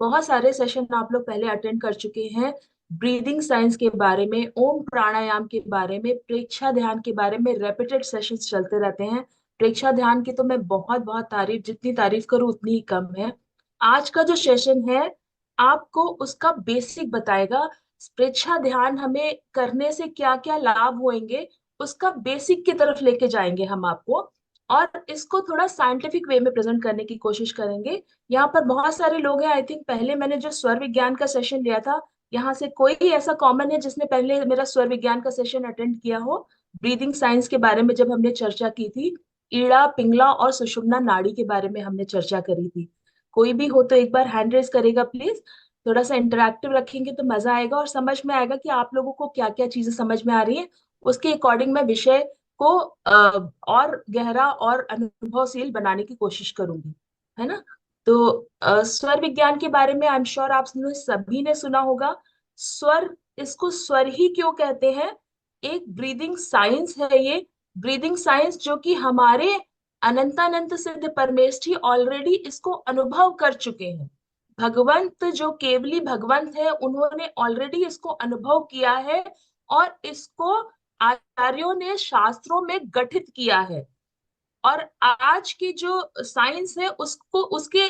बहुत सारे सेशन आप लोग पहले अटेंड कर चुके हैं। ब्रीदिंग साइंस के बारे में, ओम प्राणायाम के बारे में, प्रेक्षा ध्यान के बारे में रेपिटेड सेशंस चलते रहते हैं। प्रेक्षा ध्यान की तो मैं बहुत बहुत तारीफ, जितनी तारीफ करूं उतनी ही कम है। आज का जो सेशन है आपको उसका बेसिक बताएगा। प्रेक्षा ध्यान हमें करने से क्या क्या लाभ होंगे, उसका बेसिक की तरफ लेके जाएंगे हम आपको, और इसको थोड़ा साइंटिफिक वे में प्रेजेंट करने की कोशिश करेंगे। यहाँ पर बहुत सारे लोग हैं, आई थिंक पहले मैंने जो स्वर विज्ञान का सेशन लिया था, यहाँ से कोई ऐसा कॉमन है जिसने पहले मेरा स्वर विज्ञान का सेशन अटेंड किया हो? ब्रीदिंग साइंस के बारे में जब हमने चर्चा की थी, ईड़ा पिंगला और सुषुम्ना नाड़ी के बारे में हमने चर्चा करी थी। कोई भी हो तो एक बार हैंड रेज करेगा प्लीज। थोड़ा सा इंटरैक्टिव रखेंगे तो मजा आएगा और समझ में आएगा कि आप लोगों को क्या क्या चीजें समझ में आ रही है। उसके अकॉर्डिंग मैं विषय को और गहरा और अनुभवशील बनाने की कोशिश करूंगी, है ना? तो स्वर विज्ञान के बारे में आई एम श्योर आप सभी ने सुना होगा। स्वर, इसको स्वर ही क्यों कहते हैं? एक ब्रीदिंग साइंस है ये। ब्रीदिंग साइंस जो कि हमारे अनंतानंत सिद्ध परमेष्ठी ऑलरेडी इसको अनुभव कर चुके हैं। भगवंत जो केवली भगवंत है, उन्होंने ऑलरेडी इसको अनुभव किया है और इसको आचार्यों ने शास्त्रों में गठित किया है। और आज की जो साइंस है उसको, उसके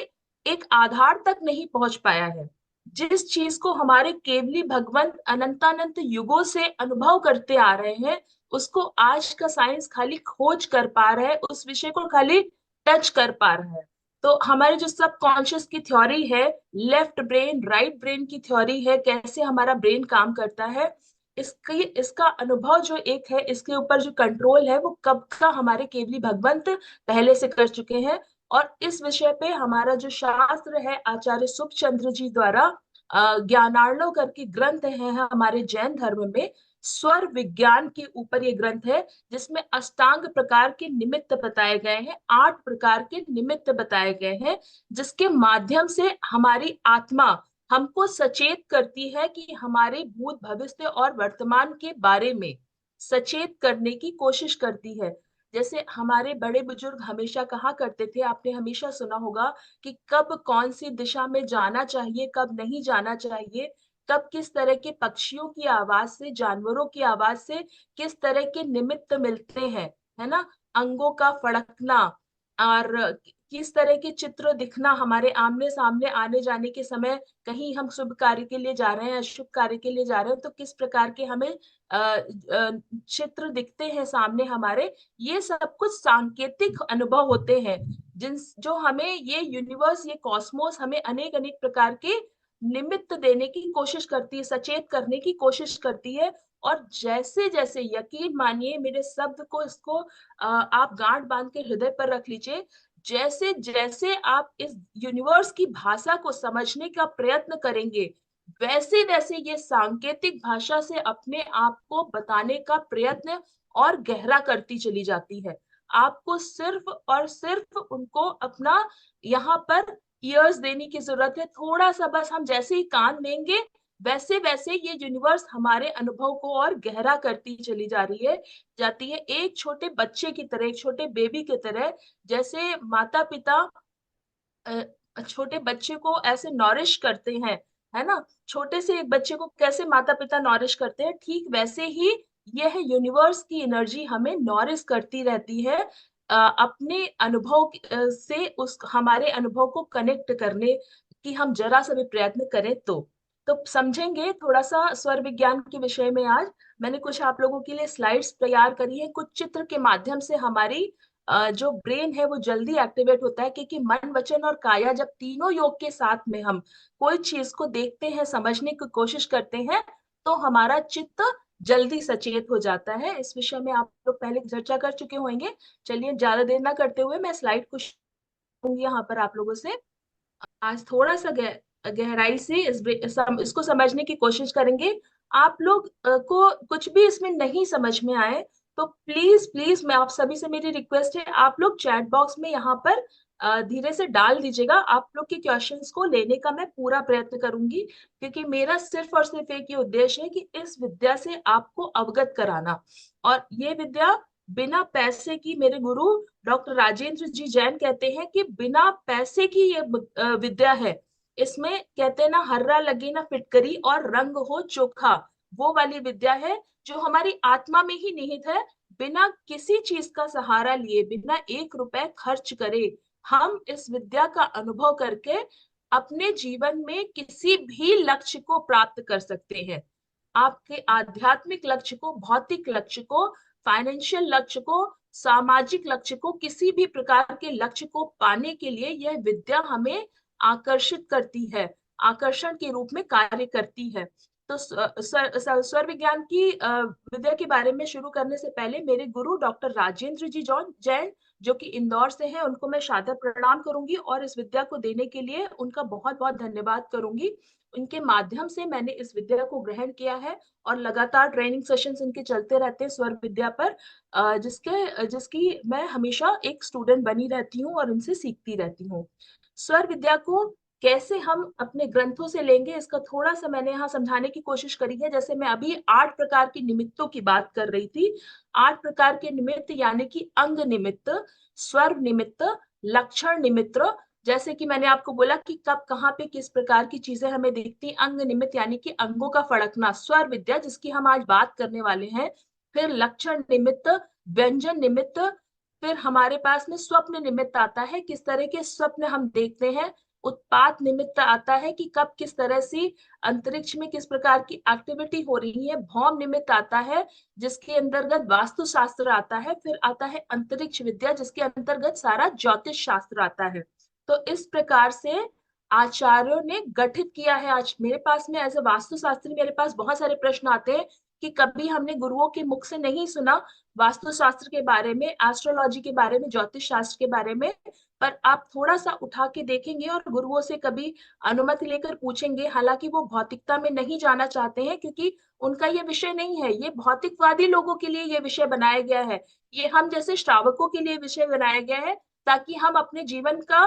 एक आधार तक नहीं पहुंच पाया है। जिस चीज को हमारे केवली भगवंत अनंतानंत युगों से अनुभव करते आ रहे हैं, उसको आज का साइंस खाली खोज कर पा रहा है, उस विषय को खाली टच कर पा रहा है। तो हमारे जो सबकॉन्शियस की थ्योरी है, लेफ्ट ब्रेन राइट ब्रेन की थ्योरी है, कैसे हमारा ब्रेन काम करता है, इसकी इसका अनुभव जो एक है, इसके ऊपर जो कंट्रोल है, वो कब का हमारे केवली भगवंत पहले से कर चुके हैं। और इस विषय पे हमारा जो शास्त्र है, आचार्य सुखचंद्र जी द्वारा ज्ञानार्णव करके ग्रंथ है हमारे जैन धर्म में, स्वर विज्ञान के ऊपर ये ग्रंथ है, जिसमें अष्टांग प्रकार के निमित्त बताए गए हैं, 8 प्रकार के निमित्त बताए गए हैं, जिसके माध्यम से हमारी आत्मा हमको सचेत करती है कि हमारे भूत भविष्य और वर्तमान के बारे में सचेत करने की कोशिश करती है। जैसे हमारे बड़े बुजुर्ग हमेशा कहा करते थे, आपने हमेशा सुना होगा कि कब कौन सी दिशा में जाना चाहिए, कब नहीं जाना चाहिए, कब किस तरह के पक्षियों की आवाज से, जानवरों की आवाज से किस तरह के निमित्त मिलते हैं, है ना? अंगों का फड़कना और किस तरह के चित्र दिखना हमारे आमने सामने आने जाने के समय, कहीं हम शुभ कार्य के लिए जा रहे हैं, अशुभ कार्य के लिए जा रहे हैं, तो किस प्रकार के हमें चित्र दिखते हैं सामने हमारे। ये सब कुछ सांकेतिक अनुभव होते हैं, जिन जो हमें ये यूनिवर्स, ये कॉस्मोस हमें अनेक अनेक प्रकार के निमित्त देने की कोशिश करती है, सचेत करने की कोशिश करती है। और जैसे जैसे, यकीन मानिए मेरे शब्द को, इसको आप गांठ बांध के हृदय पर रख लीजिए, जैसे जैसे आप इस यूनिवर्स की भाषा को समझने का प्रयत्न करेंगे, वैसे वैसे ये सांकेतिक भाषा से अपने आप को बताने का प्रयत्न और गहरा करती चली जाती है। आपको सिर्फ और सिर्फ उनको अपना यहाँ पर ईयर्स देने की जरूरत है, थोड़ा सा बस। हम जैसे ही कान देंगे, वैसे वैसे ये यूनिवर्स हमारे अनुभव को और गहरा करती चली जा रही है, जाती है, एक छोटे बच्चे की तरह, एक छोटे बेबी की तरह। जैसे माता पिता छोटे बच्चे को ऐसे नॉरिश करते हैं, है ना? छोटे से एक बच्चे को कैसे माता पिता नॉरिश करते हैं, ठीक वैसे ही यह यूनिवर्स की एनर्जी हमें नॉरिश करती रहती है, अपने अनुभव से उस हमारे अनुभव को कनेक्ट करने की हम जरा सा भी प्रयत्न करें तो समझेंगे थोड़ा सा स्वर विज्ञान के विषय में। आज मैंने कुछ आप लोगों के लिए स्लाइड्स तैयार करी है, कुछ चित्र के माध्यम से हमारी जो ब्रेन है वो जल्दी एक्टिवेट होता है, क्योंकि मन वचन और काया, जब तीनों योग के साथ में हम कोई चीज को देखते हैं, समझने की कोशिश करते हैं, तो हमारा चित्त जल्दी सचेत हो जाता है। इस विषय में आप लोग पहले चर्चा कर चुके होंगे। चलिए ज्यादा देर ना करते हुए मैं स्लाइड को होंगी यहाँ पर आप लोगों से। आज थोड़ा सा गहराई से इसको समझने की कोशिश करेंगे। आप लोग को कुछ भी इसमें नहीं समझ में आए तो प्लीज प्लीज, मैं आप सभी से मेरी रिक्वेस्ट है, आप लोग चैट बॉक्स में यहाँ पर धीरे से डाल दीजिएगा। आप लोग के क्वेश्चंस को लेने का मैं पूरा प्रयत्न करूंगी, क्योंकि मेरा सिर्फ और सिर्फ एक ही उद्देश्य है कि इस विद्या से आपको अवगत कराना। और ये विद्या बिना पैसे की, मेरे गुरु डॉक्टर राजेंद्र जी जैन कहते हैं कि बिना पैसे की ये विद्या है। इसमें कहते हैं ना, हर्रा लगे ना फिटकरी और रंग हो चोखा, वो वाली विद्या है जो हमारी आत्मा में ही निहित है। बिना किसी चीज का सहारा लिए, बिना 1 रुपए खर्च करे, हम इस विद्या का अनुभव करके अपने जीवन में किसी भी लक्ष्य को प्राप्त कर सकते हैं। आपके आध्यात्मिक लक्ष्य को, भौतिक लक्ष्य को, फाइनेंशियल लक्ष्य को, सामाजिक लक्ष्य को, किसी भी प्रकार के लक्ष्य को पाने के लिए यह विद्या हमें आकर्षित करती है, आकर्षण के रूप में कार्य करती है। तो स्वर विज्ञान की विद्या के बारे में शुरू करने से पहले मेरे गुरु डॉक्टर राजेंद्र जी जॉन जैन, जो कि इंदौर से हैं, उनको मैं सादर प्रणाम करूंगी और इस विद्या को देने के लिए उनका बहुत बहुत धन्यवाद करूंगी। उनके माध्यम से मैंने इस विद्या को ग्रहण किया है और लगातार ट्रेनिंग सेशंस इनके चलते रहते हैं स्वर विद्या पर, जिसकी मैं हमेशा एक स्टूडेंट बनी रहती हूँ और इनसे सीखती रहती हूँ। स्वर विद्या को कैसे हम अपने ग्रंथों से लेंगे, इसका थोड़ा सा मैंने यहाँ समझाने की कोशिश करी है। जैसे मैं अभी 8 प्रकार के निमित्तों की बात कर रही थी। 8 प्रकार के निमित्त यानी कि अंग निमित्त, स्वर निमित्त, लक्षण निमित्त। जैसे कि मैंने आपको बोला कि कब कहाँ पे किस प्रकार की चीजें हमें दिखती। अंग निमित्त यानी कि अंगों का फड़कना, स्वर विद्या जिसकी हम आज बात करने वाले हैं। फिर लक्षण निमित्त, व्यंजन निमित्त। फिर हमारे पास में स्वप्न निमित्त आता है, किस तरह के स्वप्न हम देखते हैं। उत्पात निमित्त आता है कि कब किस तरह से अंतरिक्ष में किस प्रकार की एक्टिविटी हो रही है। भौम निमित्त आता है जिसके अंतर्गत वास्तु शास्त्र आता है। फिर आता है अंतरिक्ष विद्या जिसके अंतर्गत सारा ज्योतिष शास्त्र आता है। तो इस प्रकार से आचार्यों ने गठित किया है। आज मेरे पास में एज ए वास्तुशास्त्री मेरे पास बहुत सारे प्रश्न आते हैं कि कभी हमने गुरुओं के मुख से नहीं सुना वास्तुशास्त्र के बारे में, एस्ट्रोलॉजी के बारे में, ज्योतिष शास्त्र के बारे में। पर आप थोड़ा सा उठा के देखेंगे और गुरुओं से कभी अनुमति लेकर पूछेंगे, हालांकि वो भौतिकता में नहीं जाना चाहते हैं क्योंकि उनका ये विषय नहीं है। ये भौतिकवादी लोगों के लिए ये विषय बनाया गया है, ये हम जैसे श्रावकों के लिए विषय बनाया गया है, ताकि हम अपने जीवन का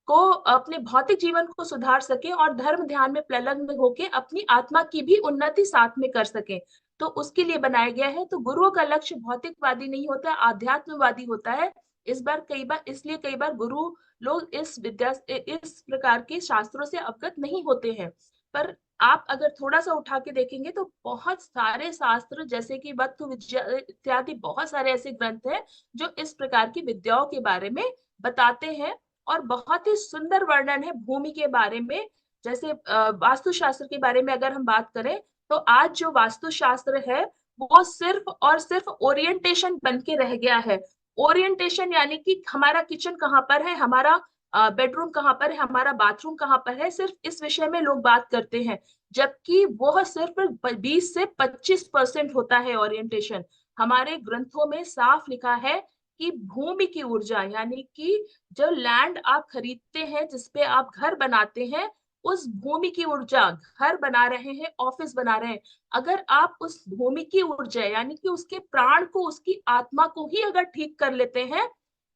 को अपने भौतिक जीवन को सुधार सके और धर्म ध्यान में संलग्न होके अपनी आत्मा की भी उन्नति साथ में कर सके। तो उसके लिए बनाया गया है। तो गुरुओं का लक्ष्य भौतिकवादी नहीं होता, आध्यात्मवादी होता है। इस बार कई बार इसलिए कई बार गुरु लोग इस प्रकार के शास्त्रों से अवगत नहीं होते हैं। पर आप अगर थोड़ा सा उठा के देखेंगे तो बहुत सारे शास्त्र जैसे कि वक्तु विद्या इत्यादि बहुत सारे ऐसे ग्रंथ हैं जो इस प्रकार की विद्याओं के बारे में बताते हैं। और बहुत ही सुंदर वर्णन है भूमि के बारे में। जैसे वास्तुशास्त्र के बारे में अगर हम बात करें तो आज जो वास्तुशास्त्र है वो सिर्फ और सिर्फ ओरिएंटेशन बन के रह गया है। ओरिएंटेशन यानी कि हमारा किचन कहाँ पर है, हमारा बेडरूम कहाँ पर है, हमारा बाथरूम कहाँ पर है, सिर्फ इस विषय में लोग बात करते हैं। जबकि वह सिर्फ 20 से 25% होता है ओरिएंटेशन। हमारे ग्रंथों में साफ लिखा है कि भूमि की ऊर्जा यानी कि जो लैंड आप खरीदते हैं, जिसपे आप घर बनाते हैं, उस भूमि की ऊर्जा, घर बना रहे हैं, ऑफिस बना रहे हैं, अगर आप उस भूमि की ऊर्जा यानी कि उसके प्राण को, उसकी आत्मा को ही अगर ठीक कर लेते हैं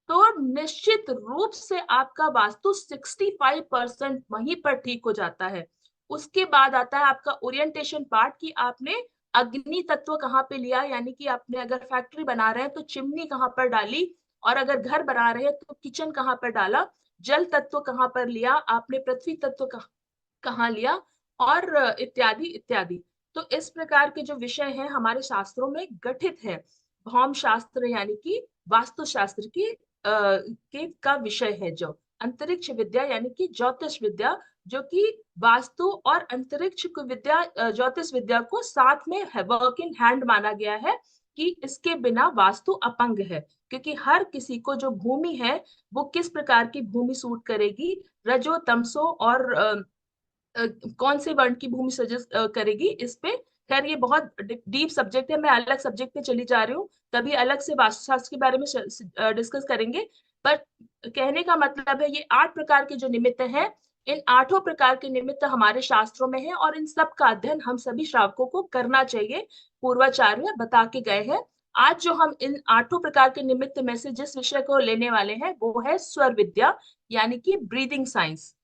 तो निश्चित रूप से आपका वास्तु 65% वहीं पर ठीक हो जाता है। उसके बाद आता है आपका ओरिएंटेशन पार्ट कि आपने अग्नि तत्व कहाँ पे लिया, यानी कि आपने अगर फैक्ट्री बना रहे हैं तो चिमनी कहाँ पर डाली, और अगर घर बना रहे हैं तो किचन कहाँ पर डाला, जल तत्व कहाँ पर लिया आपने, पृथ्वी तत्व कहाँ लिया, और इत्यादि इत्यादि। तो इस प्रकार के जो विषय हैं हमारे शास्त्रों में गठित है। भौम शास्त्र यानी कि वास्तुशास्त्र के का विषय है। जो अंतरिक्ष विद्या यानी कि ज्योतिष विद्या, जो कि वास्तु और अंतरिक्ष की विद्या, ज्योतिष विद्या को साथ में वर्क इन हैंड माना गया है कि इसके बिना वास्तु अपंग है। क्योंकि हर किसी को जो भूमि है वो किस प्रकार की भूमि सूट करेगी, रजो तमसो और कौन से वर्ण की भूमि सजेस्ट करेगी, इस पे खैर ये बहुत डीप सब्जेक्ट है, मैं अलग सब्जेक्ट पे चली जा रही हूँ, कभी अलग से वास्तुशास्त्र के बारे में डिस्कस करेंगे। पर कहने का मतलब है ये 8 प्रकार के जो निमित्त हैं, इन 8 प्रकार के निमित्त हमारे शास्त्रों में है और इन सब का अध्ययन हम सभी श्रावकों को करना चाहिए, पूर्वाचार्य बता के गए हैं। आज जो हम इन 8 प्रकार के निमित्त में से जिस विषय को लेने वाले हैं वो है स्वर विद्या यानी कि ब्रीदिंग साइंस।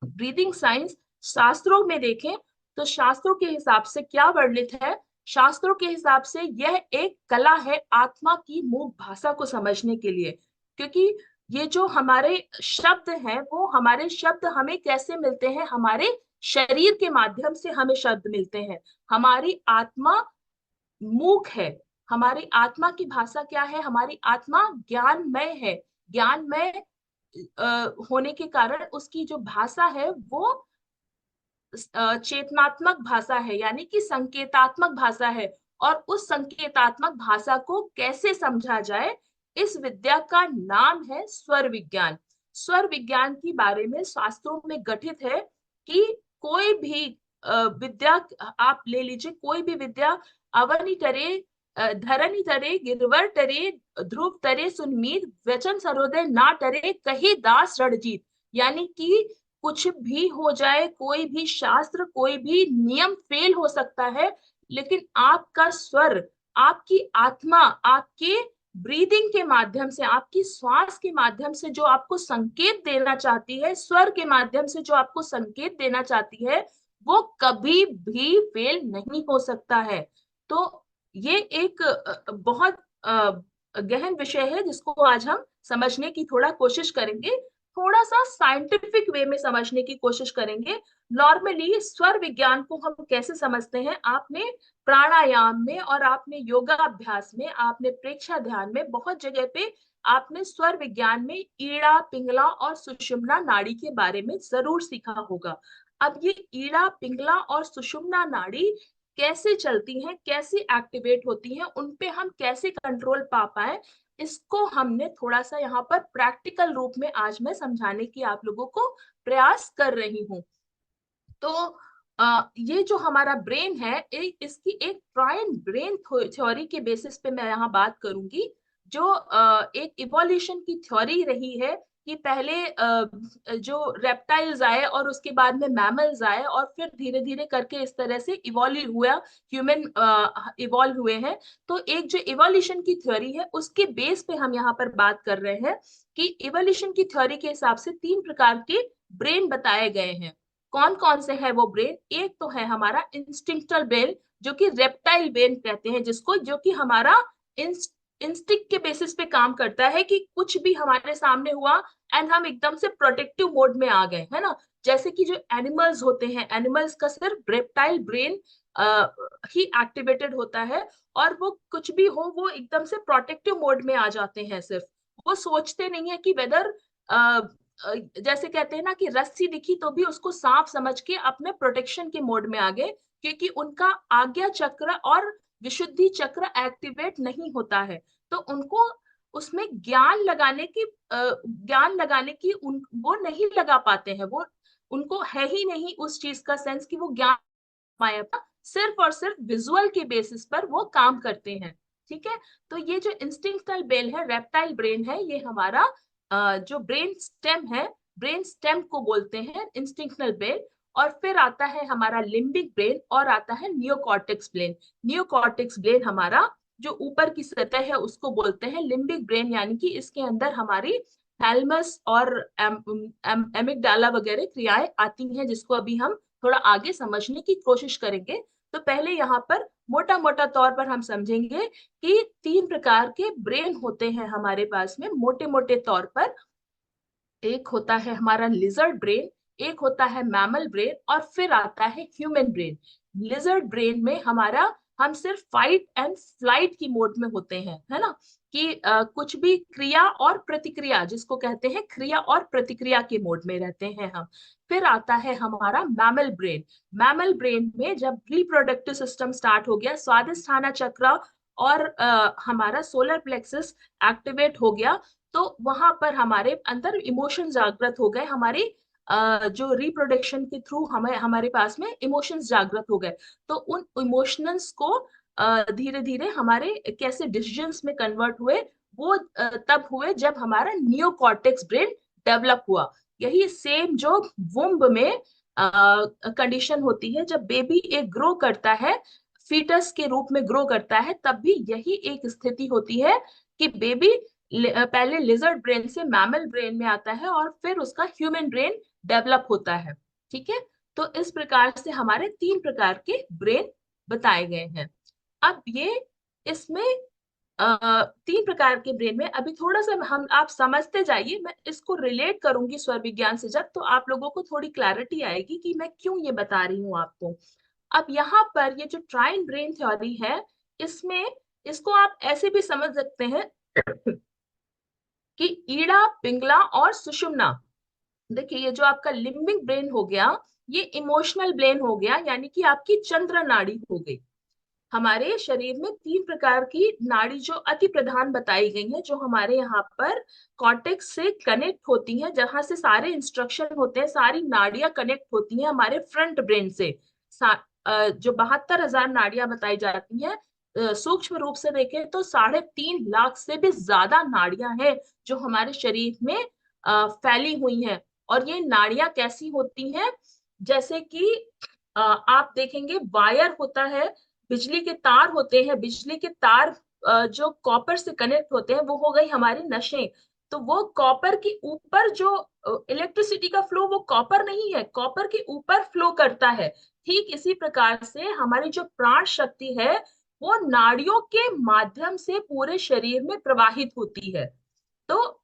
ब्रीदिंग साइंस शास्त्रों में देखें तो शास्त्रों के हिसाब से क्या वर्णित है, शास्त्रों के हिसाब से यह एक कला है आत्मा की मूक भाषा को समझने के लिए। क्योंकि ये जो हमारे शब्द हैं, वो हमारे शब्द हमें कैसे मिलते हैं? हमारे शरीर के माध्यम से हमें शब्द मिलते हैं। हमारी आत्मा मूक है। हमारी आत्मा की भाषा क्या है? हमारी आत्मा ज्ञानमय है। ज्ञानमय होने के कारण उसकी जो भाषा है वो चेतनात्मक भाषा है, यानी कि संकेतात्मक भाषा है। और उस संकेतात्मक भाषा को कैसे समझा जाए, इस विद्या का नाम है स्वर विज्ञान। स्वर विज्ञान के बारे में शास्त्रों में गठित है कि कोई भी विद्या आप ले लीजिए, कोई भी विद्या अवनि तरे, धरनी तरे, गिरवर तरे, ध्रुव तरे सुनमीत, वचन सरोदय ना टरे, कही दास रणजीत। यानी कि कुछ भी हो जाए, कोई भी शास्त्र, कोई भी नियम फेल हो सकता है, लेकिन आपका स्वर, आपकी आत्मा, आपके ब्रीदिंग के माध्यम से, आपकी श्वास के माध्यम से जो आपको संकेत देना चाहती है, स्वर के माध्यम से जो आपको संकेत देना चाहती है, वो कभी भी फेल नहीं हो सकता है। तो ये एक बहुत गहन विषय है, जिसको आज हम समझने की थोड़ा कोशिश करेंगे, थोड़ा सा साइंटिफिक वे में समझने की कोशिश करेंगे। नॉर्मली स्वर विज्ञान को हम कैसे समझते हैं? आपने प्राणायाम में और आपने योगाभ्यास में, आपने प्रेक्षा ध्यान में, बहुत जगह पे आपने स्वर विज्ञान में ईड़ा, पिंगला और सुषुम्ना नाड़ी के बारे में जरूर सीखा होगा। अब ये ईड़ा, पिंगला और सुषुम्ना नाड़ी कैसे चलती हैं, कैसे एक्टिवेट होती हैं, उन पे हम कैसे कंट्रोल पा पाए, इसको हमने थोड़ा सा यहाँ पर प्रैक्टिकल रूप में आज मैं समझाने की आप लोगों को प्रयास कर रही हूँ। तो ये जो हमारा ब्रेन है, इसकी एक ट्राइन ब्रेन थ्योरी के बेसिस पे मैं यहाँ बात करूंगी। जो एक इवोल्यूशन की थ्योरी रही है कि पहले जो रेप्टाइल्स आए और उसके बाद में मैमल्स आए और फिर धीरे धीरे करके इस तरह से इवॉल्व हुआ, ह्यूमन इवॉल्व हुए हैं। तो एक जो इवोल्यूशन की थ्योरी है, उसके बेस पे हम यहाँ पर बात कर रहे हैं कि इवोल्यूशन की थ्योरी के हिसाब से 3 प्रकार के ब्रेन बताए गए हैं। कौन कौन से है वो ब्रेन? एक तो है हमारा इंस्टिंक्टल ब्रेन, जो कि रेप्टाइल ब्रेन कहते हैं जिसको, जो कि हमारा इंस्टिंक्ट के बेसिस पे काम करता है कि कुछ भी हमारे सामने हुआ एंड हम एकदम से प्रोटेक्टिव मोड में आ गए, है ना। जैसे कि जो एनिमल्स होते हैं, एनिमल्स का सिर्फ रेप्टाइल ब्रेन ही एक्टिवेटेड होता है, और वो कुछ भी हो वो एकदम से प्रोटेक्टिव मोड में आ जाते हैं। सिर्फ वो सोचते नहीं है कि वेदर, जैसे कहते हैं ना कि रस्सी दिखी तो भी उसको सांप समझ के अपने प्रोटेक्शन के मोड में आ गए, क्योंकि उनका आज्ञा चक्र और विशुद्धि चक्र एक्टिवेट नहीं होता है। तो उनको उसमें ज्ञान लगाने की वो नहीं लगा पाते हैं। वो, उनको है ही नहीं उस चीज का सेंस कि वो ज्ञान माया का, सिर्फ और सिर्फ विजुअल के बेसिस पर वो काम करते हैं। ठीक है। तो ये जो इंस्टिंक्टल ब्रेन है, रेप्टाइल ब्रेन है, ये हमारा जो ब्रेन स्टेम है, ब्रेन स्टेम को बोलते हैं इंस्टिंक्टल ब्रेन। और फिर आता है हमारा लिम्बिक ब्रेन और आता है नियोकॉर्टेक्स ब्रेन। नियोकॉर्टेक्स ब्रेन हमारा जो ऊपर की सतह है उसको बोलते हैं लिम्बिक ब्रेन, यानी कि इसके अंदर हमारी थैलमस और एमिगडाला वगैरह क्रियाएं आती हैं, जिसको अभी हम थोड़ा आगे समझने की कोशिश करेंगे। तो पहले यहाँ पर मोटा मोटा तौर पर हम समझेंगे कि 3 प्रकार के ब्रेन होते हैं हमारे पास में, मोटे मोटे तौर पर। एक होता है हमारा लिजर्ड ब्रेन, एक होता है मैमल ब्रेन, और फिर आता है ह्यूमन ब्रेन। लिजर्ड ब्रेन में हमारा, हम सिर्फ फाइट एंड फ्लाइट की मोड में होते हैं, है ना, कि कुछ भी क्रिया और प्रतिक्रिया, जिसको कहते हैं क्रिया और प्रतिक्रिया के मोड में रहते हैं हम। फिर आता है हमारा मैमल ब्रेन। मैमल ब्रेन में जब रिप्रोडक्टिव सिस्टम स्टार्ट हो गया, स्वादिष्ठाना चक्र और हमारा सोलर प्लेक्सस एक्टिवेट हो गया, तो वहां पर हमारे अंदर इमोशन जागृत हो गए। हमारी जो रिप्रोडक्शन के थ्रू हमें, हमारे पास में इमोशंस जागृत हो गए। तो उन इमोशंस को धीरे धीरे हमारे कैसे डिसीजंस में कन्वर्ट हुए, वो तब हुए जब हमारा नियोकॉर्टेक्स ब्रेन डेवलप हुआ। यही सेम जो वुम्ब में कंडीशन होती है, जब बेबी एक ग्रो करता है, फीटस के रूप में ग्रो करता है, तब भी यही एक स्थिति होती है कि बेबी पहले लिजर्ड ब्रेन से मैमल ब्रेन में आता है और फिर उसका ह्यूमन ब्रेन डेवलप होता है। ठीक है। तो इस प्रकार से हमारे 3 प्रकार के ब्रेन बताए गए हैं। अब ये, इसमें तीन प्रकार के ब्रेन में, अभी थोड़ा सा हम आप समझते जाइए, मैं इसको रिलेट करूंगी स्वर विज्ञान से, जब तो आप लोगों को थोड़ी क्लैरिटी आएगी कि मैं क्यों ये बता रही हूँ आपको। अब यहाँ पर ये जो ट्राइन ब्रेन थ्योरी है, इसमें इसको आप ऐसे भी समझ सकते हैं कि ईड़ा, पिंगला और सुषुम्ना, देखिए ये जो आपका लिम्बिक ब्रेन हो गया, ये इमोशनल ब्रेन हो गया, यानी कि आपकी चंद्र नाड़ी हो गई। हमारे शरीर में तीन प्रकार की नाड़ी जो अति प्रधान बताई गई हैं, जो हमारे यहाँ पर कॉर्टेक्स से कनेक्ट होती हैं, जहां से सारे इंस्ट्रक्शन होते हैं, सारी नाड़ियां कनेक्ट होती हैं हमारे फ्रंट ब्रेन से। जो 72,000 नाड़ियां बताई जाती हैं, सूक्ष्म रूप से देखें तो 3.5 लाख से भी ज्यादा नाड़ियां हैं जो हमारे शरीर में फैली हुई हैं। और ये नाड़ियां कैसी होती हैं, जैसे कि आप देखेंगे वायर होता है, बिजली के तार होते हैं, बिजली के तार जो कॉपर से कनेक्ट होते हैं, वो हो गई हमारी नसें। तो वो कॉपर के ऊपर जो इलेक्ट्रिसिटी का फ्लो, वो कॉपर नहीं है, कॉपर के ऊपर फ्लो करता है। ठीक इसी प्रकार से हमारी जो प्राण शक्ति है, वो नाड़ियों के माध्यम से पूरे शरीर में प्रवाहित होती है। तो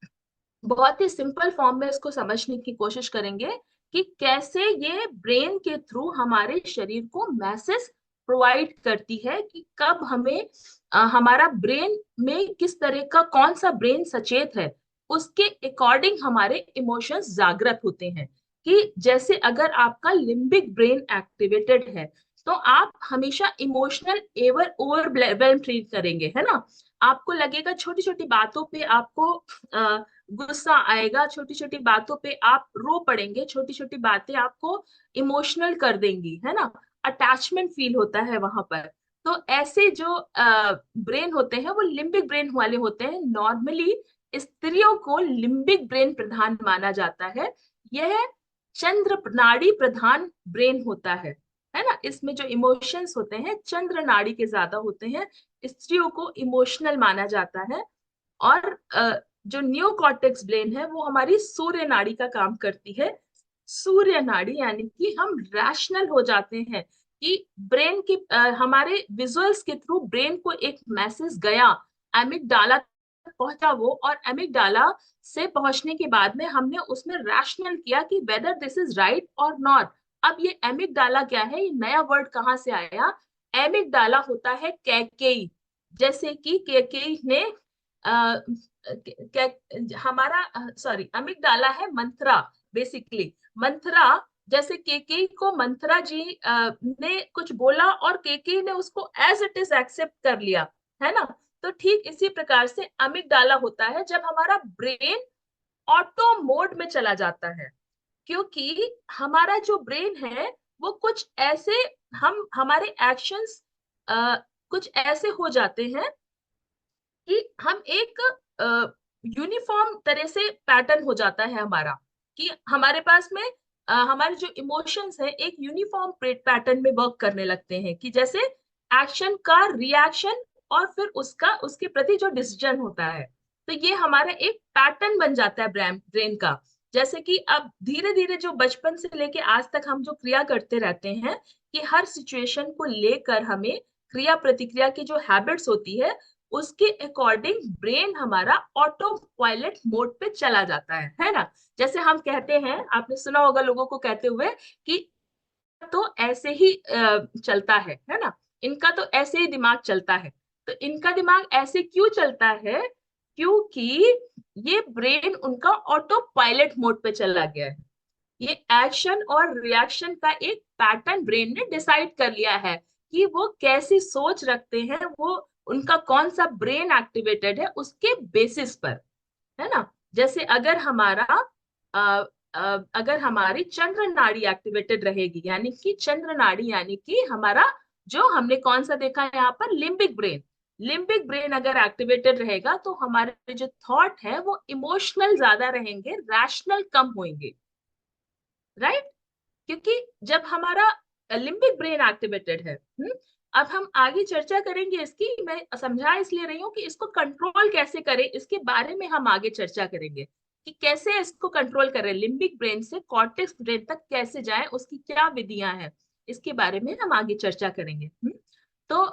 बहुत ही सिंपल फॉर्म में इसको समझने की कोशिश करेंगे कि कैसे ये ब्रेन के थ्रू हमारे शरीर को मैसेज प्रोवाइड करती है कि कब हमें हमारा ब्रेन में किस तरह का, कौन सा ब्रेन सचेत है, उसके अकॉर्डिंग हमारे इमोशंस जागृत होते हैं। कि जैसे अगर आपका लिम्बिक ब्रेन एक्टिवेटेड है, तो आप हमेशा इमोशनल एवर ओवरवेल्म ट्रीट करेंगे, है ना। आपको लगेगा छोटी छोटी बातों पे आपको गुस्सा आएगा, छोटी छोटी बातों पे आप रो पड़ेंगे, छोटी छोटी बातें आपको इमोशनल कर देंगी, है ना। अटैचमेंट फील होता है वहां पर। तो ऐसे जो ब्रेन होते हैं, वो लिम्बिक ब्रेन वाले होते हैं। नॉर्मली स्त्रियों को लिम्बिक ब्रेन प्रधान माना जाता है। यह चंद्र नाड़ी प्रधान ब्रेन होता है ना। इसमें जो इमोशंस होते हैं चंद्र नाड़ी के ज्यादा होते हैं, स्त्रियों को इमोशनल माना जाता है। और जो नियोकॉर्टेक्स ब्रेन है, वो हमारी सूर्य नाड़ी का काम करती है। सूर्य नाड़ी यानी कि हम रैशनल हो जाते हैं कि ब्रेन की हमारे विजुअल्स के थ्रू ब्रेन को एक मैसेज गया, एमिगडाला तक पहुंचा वो, और एमिगडाला से पहुंचने के बाद में हमने उसमें रैशनल किया कि वेदर दिस इज राइट और नॉट। अब ये एमिगडाला क्या है, ये नया वर्ड कहाँ से आया। एमिगडाला होता है कैकेई। जैसे कि कैकेई ने हमारा, सॉरी, अमिगडाला है मंथरा, बेसिकली मंथरा। जैसे केके को मंथरा जी ने कुछ बोला और केके ने उसको एज इट इज एक्सेप्ट कर लिया, है ना। तो ठीक इसी प्रकार से अमिगडाला होता है जब हमारा ब्रेन ऑटो मोड में चला जाता है। क्योंकि हमारा जो ब्रेन है, वो कुछ ऐसे, हम हमारे एक्शंस कुछ ऐसे हो जाते हैं कि हम एक यूनिफॉर्म तरह से पैटर्न हो जाता है हमारा, कि हमारे पास में हमारे जो इमोशंस है एक यूनिफॉर्म पैटर्न में वर्क करने लगते हैं, कि जैसे एक्शन का रिएक्शन और फिर उसका उसके प्रति जो डिसीजन होता है। तो ये हमारा एक पैटर्न बन जाता है ब्रेन का। जैसे कि अब धीरे धीरे जो बचपन से लेके आज तक हम जो क्रिया करते रहते हैं, कि हर सिचुएशन को लेकर हमें क्रिया प्रतिक्रिया की जो हैबिट्स होती है, उसके अकॉर्डिंग ब्रेन हमारा ऑटो पायलट मोड पे चला जाता है ना। जैसे हम कहते हैं, आपने सुना होगा लोगों को कहते हुए कि तो ऐसे ही चलता है ना, इनका तो ऐसे ही दिमाग चलता है। तो इनका दिमाग ऐसे क्यों चलता है, क्योंकि ये ब्रेन उनका ऑटो पायलट मोड पे चला गया है। ये एक्शन और रिएक्शन का एक पैटर्न ब्रेन ने डिसाइड कर लिया है कि वो कैसी सोच रखते हैं, वो उनका कौन सा ब्रेन एक्टिवेटेड है उसके बेसिस पर, है ना। जैसे अगर हमारा अगर हमारी चंद्र नाड़ी एक्टिवेटेड रहेगी, यानी कि चंद्र नाड़ी यानी कि हमारा जो हमने कौन सा देखा है यहाँ पर, लिम्बिक ब्रेन। लिम्बिक ब्रेन अगर एक्टिवेटेड रहेगा तो हमारे जो थॉट है वो इमोशनल ज्यादा रहेंगे, रैशनल कम होंगे, राइट। क्योंकि जब हमारा लिम्बिक ब्रेन एक्टिवेटेड है, अब हम आगे चर्चा करेंगे इसकी, मैं समझा इसलिए रही हूँ कि इसको कंट्रोल कैसे करें, इसके बारे में हम आगे चर्चा करेंगे कि कैसे इसको कंट्रोल करें, लिम्बिक ब्रेन से कॉर्टेक्स ब्रेन तक कैसे जाएं, उसकी क्या विधियां हैं, इसके बारे में हम आगे चर्चा करेंगे। तो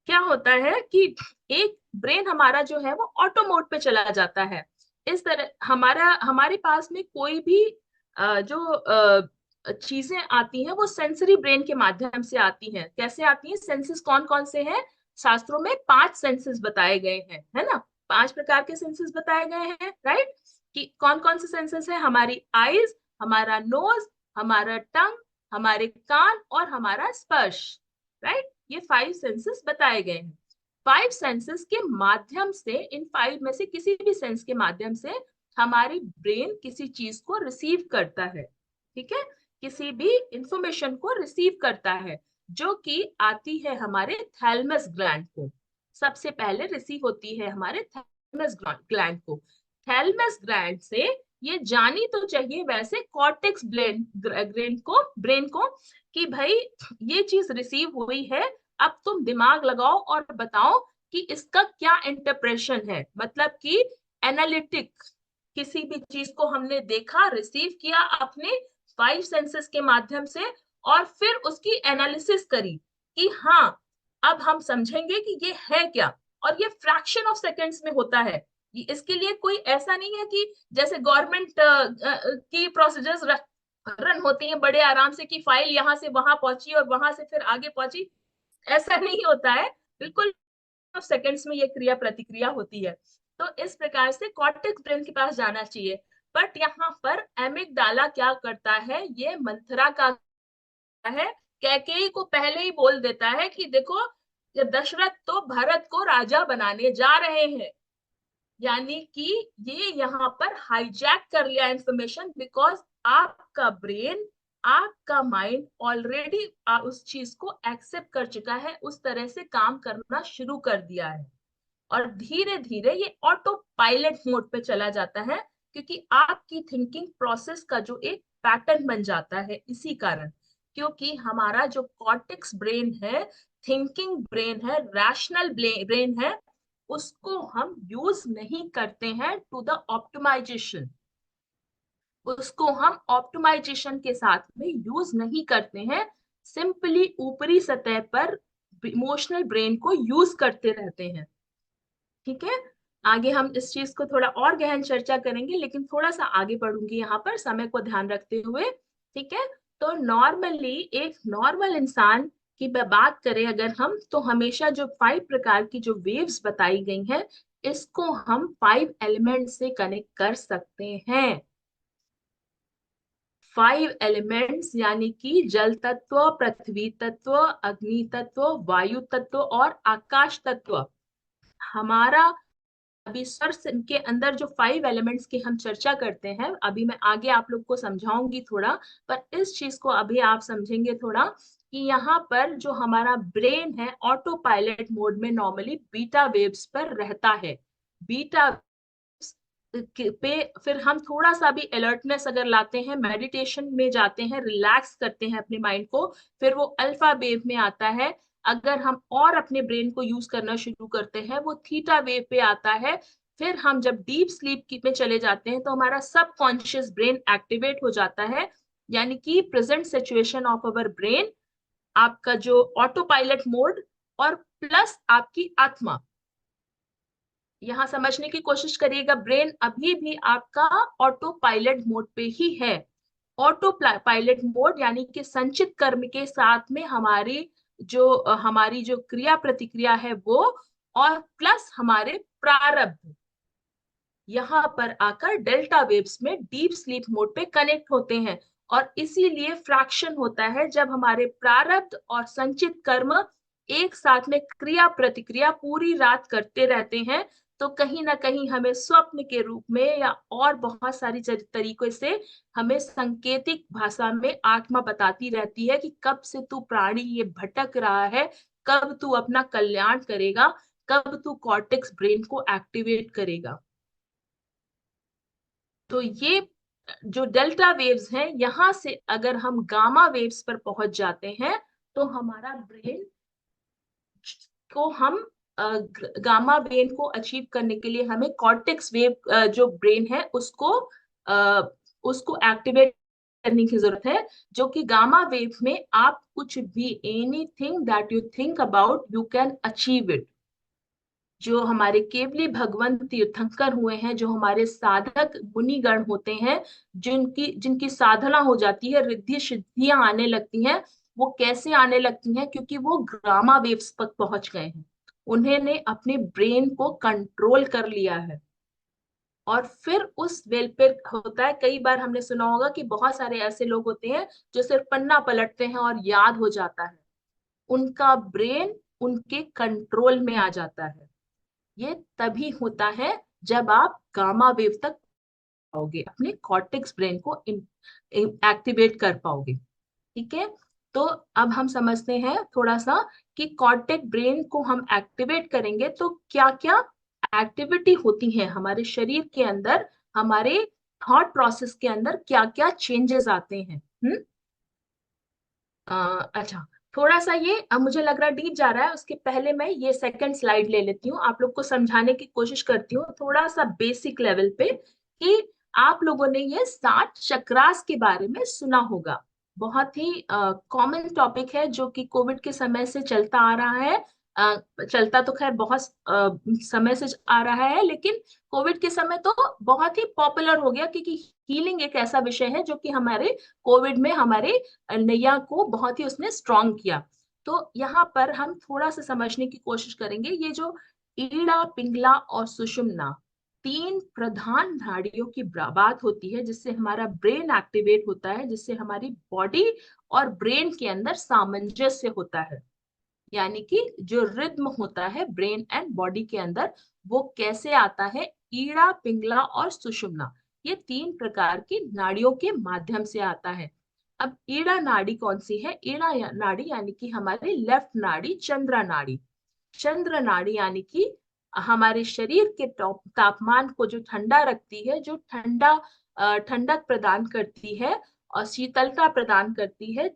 क्या होता है कि एक ब्रेन हमारा जो है वो ऑटो मोड पे चला जाता है। इस तरह हमारे पास में कोई भी जो चीजें आती हैं वो सेंसरी ब्रेन के माध्यम से आती हैं। कैसे आती हैं? सेंसेस कौन कौन से हैं? शास्त्रों में 5 सेंसेस बताए गए हैं, है ना? 5 प्रकार के सेंसेस बताए गए हैं, राइट? कि कौन कौन से सेंसेस हैं? हमारी आईज, हमारा नोज, हमारा टंग, हमारे कान और हमारा स्पर्श, राइट? ये 5 सेंसेस बताए गए हैं। 5 सेंसेस के माध्यम से, इन 5 में से किसी भी सेंस के माध्यम से हमारी ब्रेन किसी चीज को रिसीव करता है, ठीक है? किसी भी इंफॉर्मेशन को रिसीव करता है, जो कि आती है हमारे थैलेमस ग्लैंड को। सबसे पहले रिसीव होती है हमारे थैलेमस ग्लैंड को। थैलेमस ग्लैंड से ये जानी तो चाहिए वैसे कॉर्टेक्स ब्रेन को कि भाई ये चीज रिसीव हुई है, अब तुम दिमाग लगाओ और बताओ कि इसका क्या इंटरप्रेशन है। मतलब कि एनालिटिक, किसी भी चीज को हमने देखा, रिसीव किया अपने 5 सेंसेस के माध्यम से, और फिर उसकी एनालिसिस करी कि हाँ अब हम समझेंगे कि ये है क्या। और ये फ्रैक्शन ऑफ सेकेंड्स में होता है। इसके लिए कोई ऐसा नहीं है कि जैसे गवर्नमेंट की प्रोसीजर्स रन होती हैं बड़े आराम से कि फाइल यहाँ से वहां पहुंची और वहां से फिर आगे पहुंची, ऐसा नहीं होता है। बिल्कुल सेकंड्स में ये क्रिया प्रतिक्रिया होती है। तो इस प्रकार से कॉर्टेक्स ब्रेन के पास जाना चाहिए। बट यहाँ पर एमिगडाला क्या करता है? ये मंथरा का है, कैकेयी को पहले ही बोल देता है कि देखो ये दशरथ तो भरत को राजा बनाने जा रहे हैं। यानी कि ये यहाँ पर हाईजैक कर लिया इंफॉर्मेशन, बिकॉज आपका ब्रेन, आपका माइंड ऑलरेडी उस चीज को एक्सेप्ट कर चुका है, उस तरह से काम करना शुरू कर दिया है। और धीरे धीरे ये ऑटो पायलट मोड पे चला जाता है, क्योंकि आपकी थिंकिंग प्रोसेस का जो एक पैटर्न बन जाता है इसी कारण। क्योंकि हमारा जो कॉर्टेक्स ब्रेन है, थिंकिंग ब्रेन है, रैशनल ब्रेन है, उसको हम यूज नहीं करते हैं टू द ऑप्टिमाइजेशन। उसको हम ऑप्टिमाइजेशन के साथ में यूज नहीं करते हैं, सिंपली ऊपरी सतह पर इमोशनल ब्रेन को यूज करते रहते हैं, ठीक है? आगे हम इस चीज को थोड़ा और गहन चर्चा करेंगे, लेकिन थोड़ा सा आगे बढ़ूंगी यहाँ पर समय को ध्यान रखते हुए, ठीक है? तो नॉर्मली एक नॉर्मल इंसान की बात करें अगर हम, तो हमेशा जो 5 प्रकार की जो वेव्स बताई गई हैं, इसको हम 5 एलिमेंट से कनेक्ट कर सकते हैं। 5 एलिमेंट्स यानी कि जल तत्व, पृथ्वी तत्व, अग्नि तत्व, वायु तत्व और आकाश तत्व। हमारा अभी सर्च के अंदर जो 5 एलिमेंट्स की हम चर्चा करते हैं, अभी मैं आगे आप लोग को समझाऊंगी थोड़ा, पर इस चीज को अभी आप समझेंगे थोड़ा कि यहाँ पर जो हमारा ब्रेन है ऑटो पायलट मोड में नॉर्मली बीटा वेव्स पर रहता है। बीटा पे फिर हम थोड़ा सा भी अलर्टनेस अगर लाते हैं, मेडिटेशन में जाते हैं, रिलैक्स करते हैं अपने माइंड को, फिर वो अल्फा वेव में आता है। अगर हम और अपने ब्रेन को यूज करना शुरू करते हैं, वो थीटा वेव पे आता है। फिर हम जब डीप स्लीप में चले जाते हैं तो हमारा सबकॉन्शियस ब्रेन एक्टिवेट हो जाता है। यानी कि present situation of our brain, आपका जो ऑटो पायलट मोड, और प्लस आपकी आत्मा। यहाँ समझने की कोशिश करिएगा, ब्रेन अभी भी आपका ऑटो पायलट मोड पे ही है। ऑटो पायलट मोड यानी कि संचित कर्म के साथ में हमारी जो क्रिया प्रतिक्रिया है वो, और प्लस हमारे प्रारब्ध यहाँ पर आकर डेल्टा वेव्स में डीप स्लीप मोड पे कनेक्ट होते हैं। और इसीलिए फ्रैक्शन होता है जब हमारे प्रारब्ध और संचित कर्म एक साथ में क्रिया प्रतिक्रिया पूरी रात करते रहते हैं। तो कहीं ना कहीं हमें स्वप्न के रूप में या और बहुत सारी तरीकों से हमें सांकेतिक भाषा में आत्मा बताती रहती है कि कब से तू प्राणी ये भटक रहा है, कब तू अपना कल्याण करेगा, कब तू कॉर्टेक्स ब्रेन को एक्टिवेट करेगा। तो ये जो डेल्टा वेव्स हैं, यहां से अगर हम गामा वेव्स पर पहुंच जाते हैं तो हमारा ब्रेन को हम गामा ब्रेन को अचीव करने के लिए हमें कॉर्टेक्स वेव जो ब्रेन है उसको एक्टिवेट करने की जरूरत है। जो कि गामा वेव में आप कुछ भी, anything that you think about, you can achieve it. जो हमारे केवली भगवंत तीर्थंकर हुए हैं, जो हमारे साधक मुनिगण होते हैं, जिनकी जिनकी साधना हो जाती है, रिद्धि सिद्धियां आने लगती हैं, वो कैसे आने लगती हैं? क्योंकि वो गामा वेव्स तक पहुंच गए हैं, उन्होंने अपने ब्रेन को कंट्रोल कर लिया है। और फिर उस वेल पे होता है, कई बार हमने सुना होगा कि बहुत सारे ऐसे लोग होते हैं जो सिर्फ पन्ना पलटते हैं और याद हो जाता है, उनका ब्रेन उनके कंट्रोल में आ जाता है। ये तभी होता है जब आप गामा वेव तक पाओगे, अपने कॉर्टेक्स ब्रेन को एक्टिवेट कर पाओगे। ठीक है, तो अब हम समझते हैं थोड़ा सा कि कॉर्टेक्स ब्रेन को हम एक्टिवेट करेंगे तो क्या क्या एक्टिविटी होती है हमारे शरीर के अंदर, हमारे थॉट प्रोसेस के अंदर क्या क्या चेंजेस आते हैं। अच्छा, थोड़ा सा ये अब मुझे लग रहा है डीप जा रहा है, उसके पहले मैं ये सेकंड स्लाइड ले लेती हूँ, आप लोग को समझाने की कोशिश करती हूँ थोड़ा सा बेसिक लेवल पे, कि आप लोगों ने ये 7 चक्रास के बारे में सुना होगा। बहुत ही कॉमन टॉपिक है जो कि कोविड के समय से चलता आ रहा है। चलता तो खैर बहुत समय से आ रहा है, लेकिन कोविड के समय तो बहुत ही पॉपुलर हो गया, क्योंकि हीलिंग एक ऐसा विषय है जो कि हमारे कोविड में हमारे नैया को बहुत ही उसने स्ट्रांग किया। तो यहाँ पर हम थोड़ा सा समझने की कोशिश करेंगे, ये जो ईड़ा, पिंगला और सुषुम्ना, 3 प्रधान नाड़ियों की बात होती है, जिससे हमारा ब्रेन एक्टिवेट होता है, जिससे हमारी बॉडी और ब्रेन के अंदर सामंजस्य होता है। यानी कि जो रिद्म होता है ब्रेन एंड बॉडी के अंदर, वो कैसे आता है? ईड़ा, पिंगला और सुषुम्ना, ये 3 प्रकार की नाड़ियों के माध्यम से आता है। अब ईड़ा नाड़ी कौन सी है? ईड़ा नाड़ी यानी कि हमारी लेफ्ट नाड़ी, चंद्रा नाड़ी। चंद्र नाड़ी यानी कि हमारे शरीर के तापमान को जो ठंडा रखती है, जो ठंडक प्रदान करती है और शीतलता प्रदान करती है।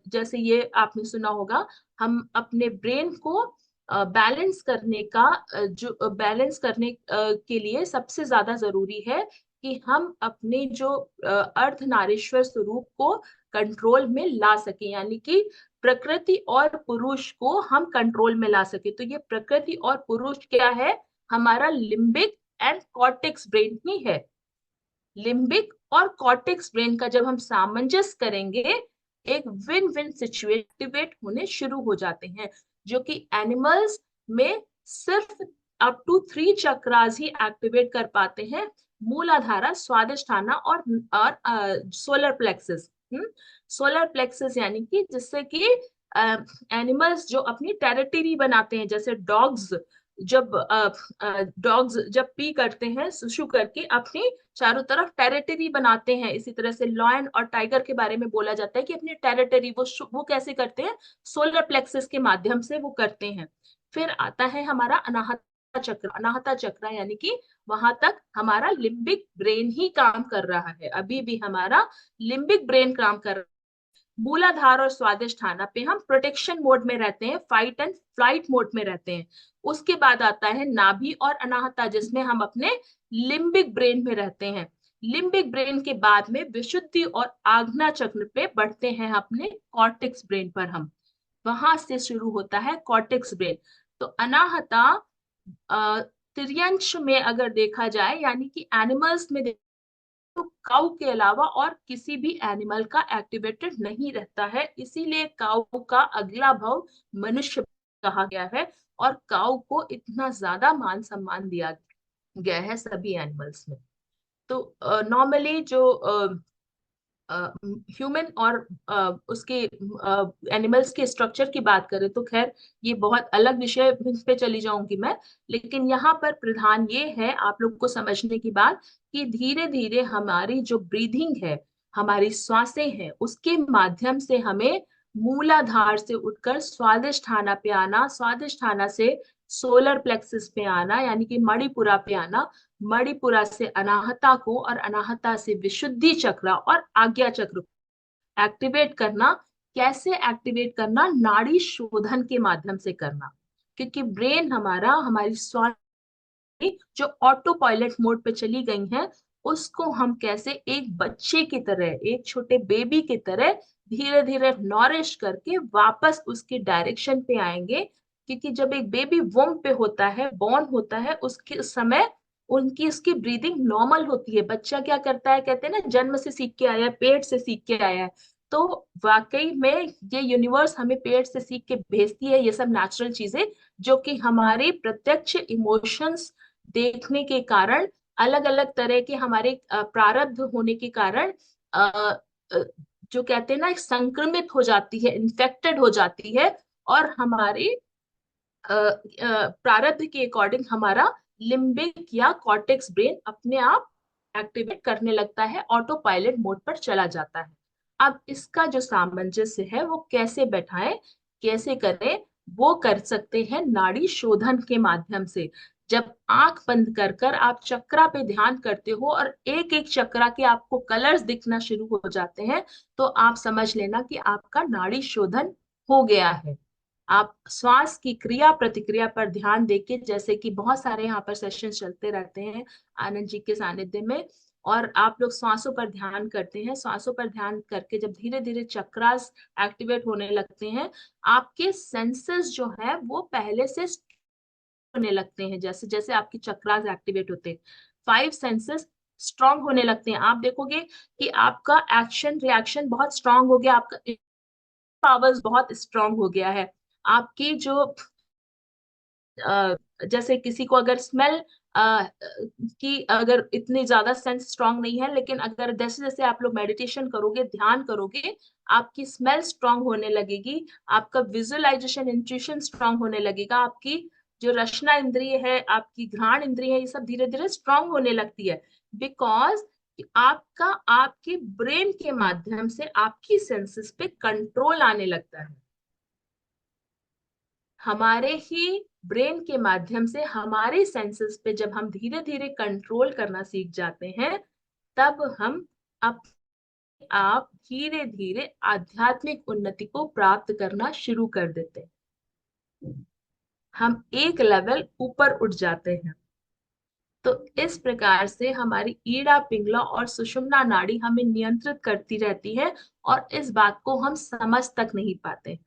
जैसे ये आपने सुना होगा, हम अपने ब्रेन को बैलेंस करने का जो बैलेंस करने के लिए सबसे ज्यादा जरूरी है कि हम अपने जो अर्धनारीश्वर स्वरूप को कंट्रोल में ला सके, यानी कि प्रकृति और पुरुष को हम कंट्रोल में ला सके। तो ये प्रकृति और पुरुष क्या है? हमारा लिम्बिक एंड कॉर्टेक्स ब्रेन ही है। लिम्बिक और कॉर्टेक्स ब्रेन का जब हम सामंजस्य करेंगे, एक विन विन सिचुएशन एक्टिवेट होने शुरू हो जाते हैं, जो कि एनिमल्स में सिर्फ अप टू 3 चक्रास ही एक्टिवेट कर पाते हैं, मूलाधारा, स्वादिष्ठाना और सोलर प्लेक्सस। सोलर प्लेक्सस यानी कि जिससे कि एनिमल्स जो अपनी टेरिटरी बनाते हैं, जैसे जब डॉग्स जब पी करते हैं, सुसु करके अपनी चारों तरफ टेरिटरी बनाते हैं, इसी तरह से लॉयन और टाइगर के बारे में बोला जाता है कि अपनी टेरिटरी वो कैसे करते हैं? सोलर प्लेक्सस के माध्यम से वो करते हैं। फिर आता है हमारा अनाहता चक्र। अनाहता चक्र यानी कि वहां तक हमारा लिम्बिक ब्रेन ही काम कर रहा है, अभी भी हमारा लिम्बिक ब्रेन काम कर रहा है। मूलाधार और स्वादिष्ठाना पे हम प्रोटेक्शन मोड में रहते हैं, फाइट एंड फ्लाइट मोड में रहते हैं। उसके बाद आता है नाभि और अनाहता, जिसमें हम अपने लिम्बिक ब्रेन में रहते हैं। लिम्बिक ब्रेन के बाद में विशुद्धि और आज्ञा चक्र पे बढ़ते हैं, अपने कॉर्टेक्स ब्रेन पर हम, वहां से शुरू होता है कॉर्टेक्स ब्रेन। तो अनाहता तिर्यंश में अगर देखा जाए, यानी कि एनिमल्स में तो काऊ के अलावा और किसी भी एनिमल का एक्टिवेटेड नहीं रहता है, इसीलिए काऊ का अगला भाव मनुष्य कहा गया है, और काऊ को इतना ज्यादा मान सम्मान दिया गया है सभी एनिमल्स में। तो नॉर्मली जो ह्यूमन और उसके एनिमल्स के स्ट्रक्चर की बात करें तो खैर ये बहुत अलग विषय पे चली जाऊंगी मैं, लेकिन यहाँ पर प्रधान ये है आप लोग को समझने की बात, कि धीरे धीरे हमारी जो ब्रीदिंग है, हमारी सांसें हैं, उसके माध्यम से हमें मूलाधार से उठकर स्वादिष्ठाना पे आना, स्वादिष्ठाना से सोलर प्लेक्सस पे आना, यानी कि मणिपुरा पे आना, मणिपुरा से अनाहता को, और अनाहता से विशुद्धि चक्र और आज्ञा चक्र एक्टिवेट करना। कैसे एक्टिवेट करना? नाड़ी शोधन के माध्यम से करना, क्योंकि ब्रेन हमारा, हमारी स्वास्थ्य जो ऑटो पायलट मोड पे चली गई हैं, उसको हम कैसे एक बच्चे की तरह, एक छोटे बेबी की तरह धीरे धीरे नॉरिश करके वापस उसके डायरेक्शन पे आएंगे, क्योंकि जब एक बेबी वोम पे होता है, बॉर्न होता है, उसके उस समय उसकी ब्रीदिंग नॉर्मल होती है। बच्चा क्या करता है, कहते हैं ना जन्म से सीख के आया है, पेट से सीख के आया है। तो वाकई में ये यूनिवर्स हमें पेट से सीख के भेजती है ये सब नेचुरल चीजें, जो कि हमारे प्रत्यक्ष इमोशंस देखने के कारण, अलग अलग तरह के हमारे प्रारब्ध होने के कारण अ, अ, जो कहते हैं ना संक्रमित हो जाती है, इन्फेक्टेड हो जाती है, और हमारे प्रारब्ध के अकॉर्डिंग हमारा लिम्बिक या कॉर्टेक्स ब्रेन अपने आप एक्टिवेट करने लगता है, ऑटो पायलट मोड पर चला जाता है। अब इसका जो सामंजस्य है वो कैसे बैठाएं, कैसे करें, वो कर सकते हैं नाड़ी शोधन के माध्यम से। जब आंख बंद कर कर आप चक्रा पे ध्यान करते हो और एक एक चक्रा के आपको कलर्स दिखना शुरू हो जाते हैं, तो आप समझ लेना कि आपका नाड़ी शोधन हो गया है। आप श्वास की क्रिया प्रतिक्रिया पर ध्यान देके, जैसे कि बहुत सारे यहाँ पर सेशन चलते रहते हैं आनंद जी के सानिध्य में, और आप लोग श्वासों पर ध्यान करते हैं, श्वासों पर ध्यान करके जब धीरे धीरे चक्रास एक्टिवेट होने लगते हैं, आपके सेंसेस जो है वो पहले से होने लगते हैं। जैसे जैसे आपकी चक्रास एक्टिवेट होते हैं, 5 सेंसेस स्ट्रांग होने लगते हैं। आप देखोगे कि आपका एक्शन रिएक्शन बहुत स्ट्रांग हो गया, आपका पावर्स बहुत स्ट्रांग हो गया है। आपकी जो जैसे किसी को अगर स्मेल की अगर इतनी ज्यादा सेंस स्ट्रांग नहीं है, लेकिन अगर जैसे जैसे आप लोग मेडिटेशन करोगे, ध्यान करोगे, आपकी स्मेल स्ट्रांग होने लगेगी, आपका विजुअलाइजेशन इंट्यूशन स्ट्रांग होने लगेगा, आपकी जो रसना इंद्रिय है, आपकी घ्राण इंद्रिय है, ये सब धीरे धीरे स्ट्रांग होने लगती है। बिकॉज आपका आपके ब्रेन के माध्यम से आपकी सेंसेस पे कंट्रोल आने लगता है। हमारे ही ब्रेन के माध्यम से हमारे सेंसेस पे जब हम धीरे धीरे कंट्रोल करना सीख जाते हैं, तब हम अपने आप धीरे धीरे आध्यात्मिक उन्नति को प्राप्त करना शुरू कर देते हैं। हम एक लेवल ऊपर उठ जाते हैं। तो इस प्रकार से हमारी ईड़ा पिंगला और सुषुम्ना नाड़ी हमें नियंत्रित करती रहती है, और इस बात को हम समझ तक नहीं पाते।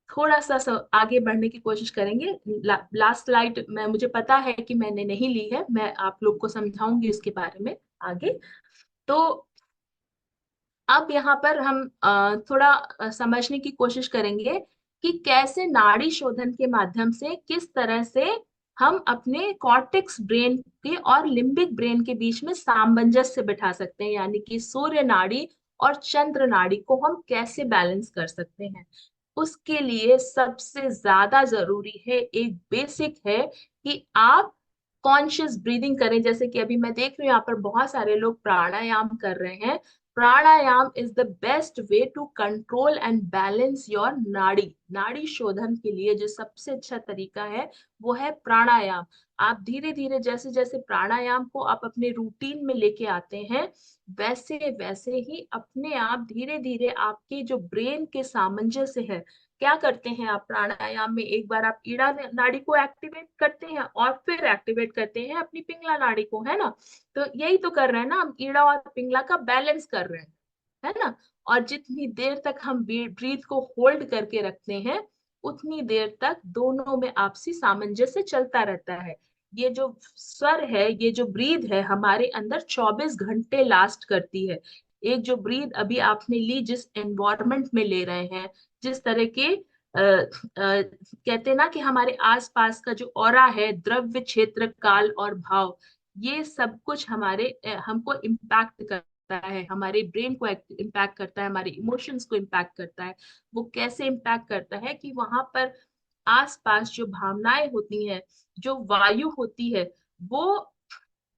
थोड़ा सा आगे बढ़ने की कोशिश करेंगे। लास्ट स्लाइड मैं, मुझे पता है कि मैंने नहीं ली है, मैं आप लोग को समझाऊंगी उसके बारे में आगे। तो अब यहाँ पर हम थोड़ा समझने की कोशिश करेंगे कि कैसे नाड़ी शोधन के माध्यम से, किस तरह से हम अपने कॉर्टेक्स ब्रेन के और लिम्बिक ब्रेन के बीच में सामंजस्य बिठा सकते हैं, यानी कि सूर्य नाड़ी और चंद्र नाड़ी को हम कैसे बैलेंस कर सकते हैं। उसके लिए सबसे ज्यादा जरूरी है, एक बेसिक है, कि आप कॉन्शियस ब्रीदिंग करें। जैसे कि अभी मैं देख रही हूँ यहाँ पर बहुत सारे लोग प्राणायाम कर रहे हैं। Pranayama is the best way to control and balance your nadi. Nadi शोधन के लिए जो सबसे अच्छा तरीका है वो है प्राणायाम। आप धीरे धीरे जैसे जैसे प्राणायाम को आप अपने रूटीन में लेके आते हैं, वैसे वैसे ही अपने आप धीरे धीरे आपके जो ब्रेन के सामंजस्य है, क्या करते हैं आप प्राणायाम में, एक बार आप ईड़ा नाड़ी को एक्टिवेट करते हैं और फिर एक्टिवेट करते हैं अपनी पिंगला नाड़ी को, है ना। तो यही तो कर रहे हैं ना, हम ईड़ा और पिंगला का बैलेंस कर रहे हैं, है ना। और जितनी देर तक हम ब्रीथ को होल्ड करके रखते हैं, उतनी देर तक दोनों में आपसी सामंजस्य चलता रहता है। ये जो स्वर है, ये जो ब्रीथ है, हमारे अंदर 24 घंटे लास्ट करती है। एक जो ब्रीथ अभी आपने ली, जिस एनवायरमेंट में ले रहे हैं, जिस तरह के कहते हैं ना कि हमारे आसपास का जो ऑरा है, द्रव्य क्षेत्र काल और भाव, ये सब कुछ हमारे हमको इम्पैक्ट करता है, हमारे ब्रेन को इम्पैक्ट करता है, हमारे इमोशंस को इम्पैक्ट करता है। वो कैसे इम्पैक्ट करता है कि वहां पर आसपास जो भावनाएं होती हैं, जो वायु होती है, वो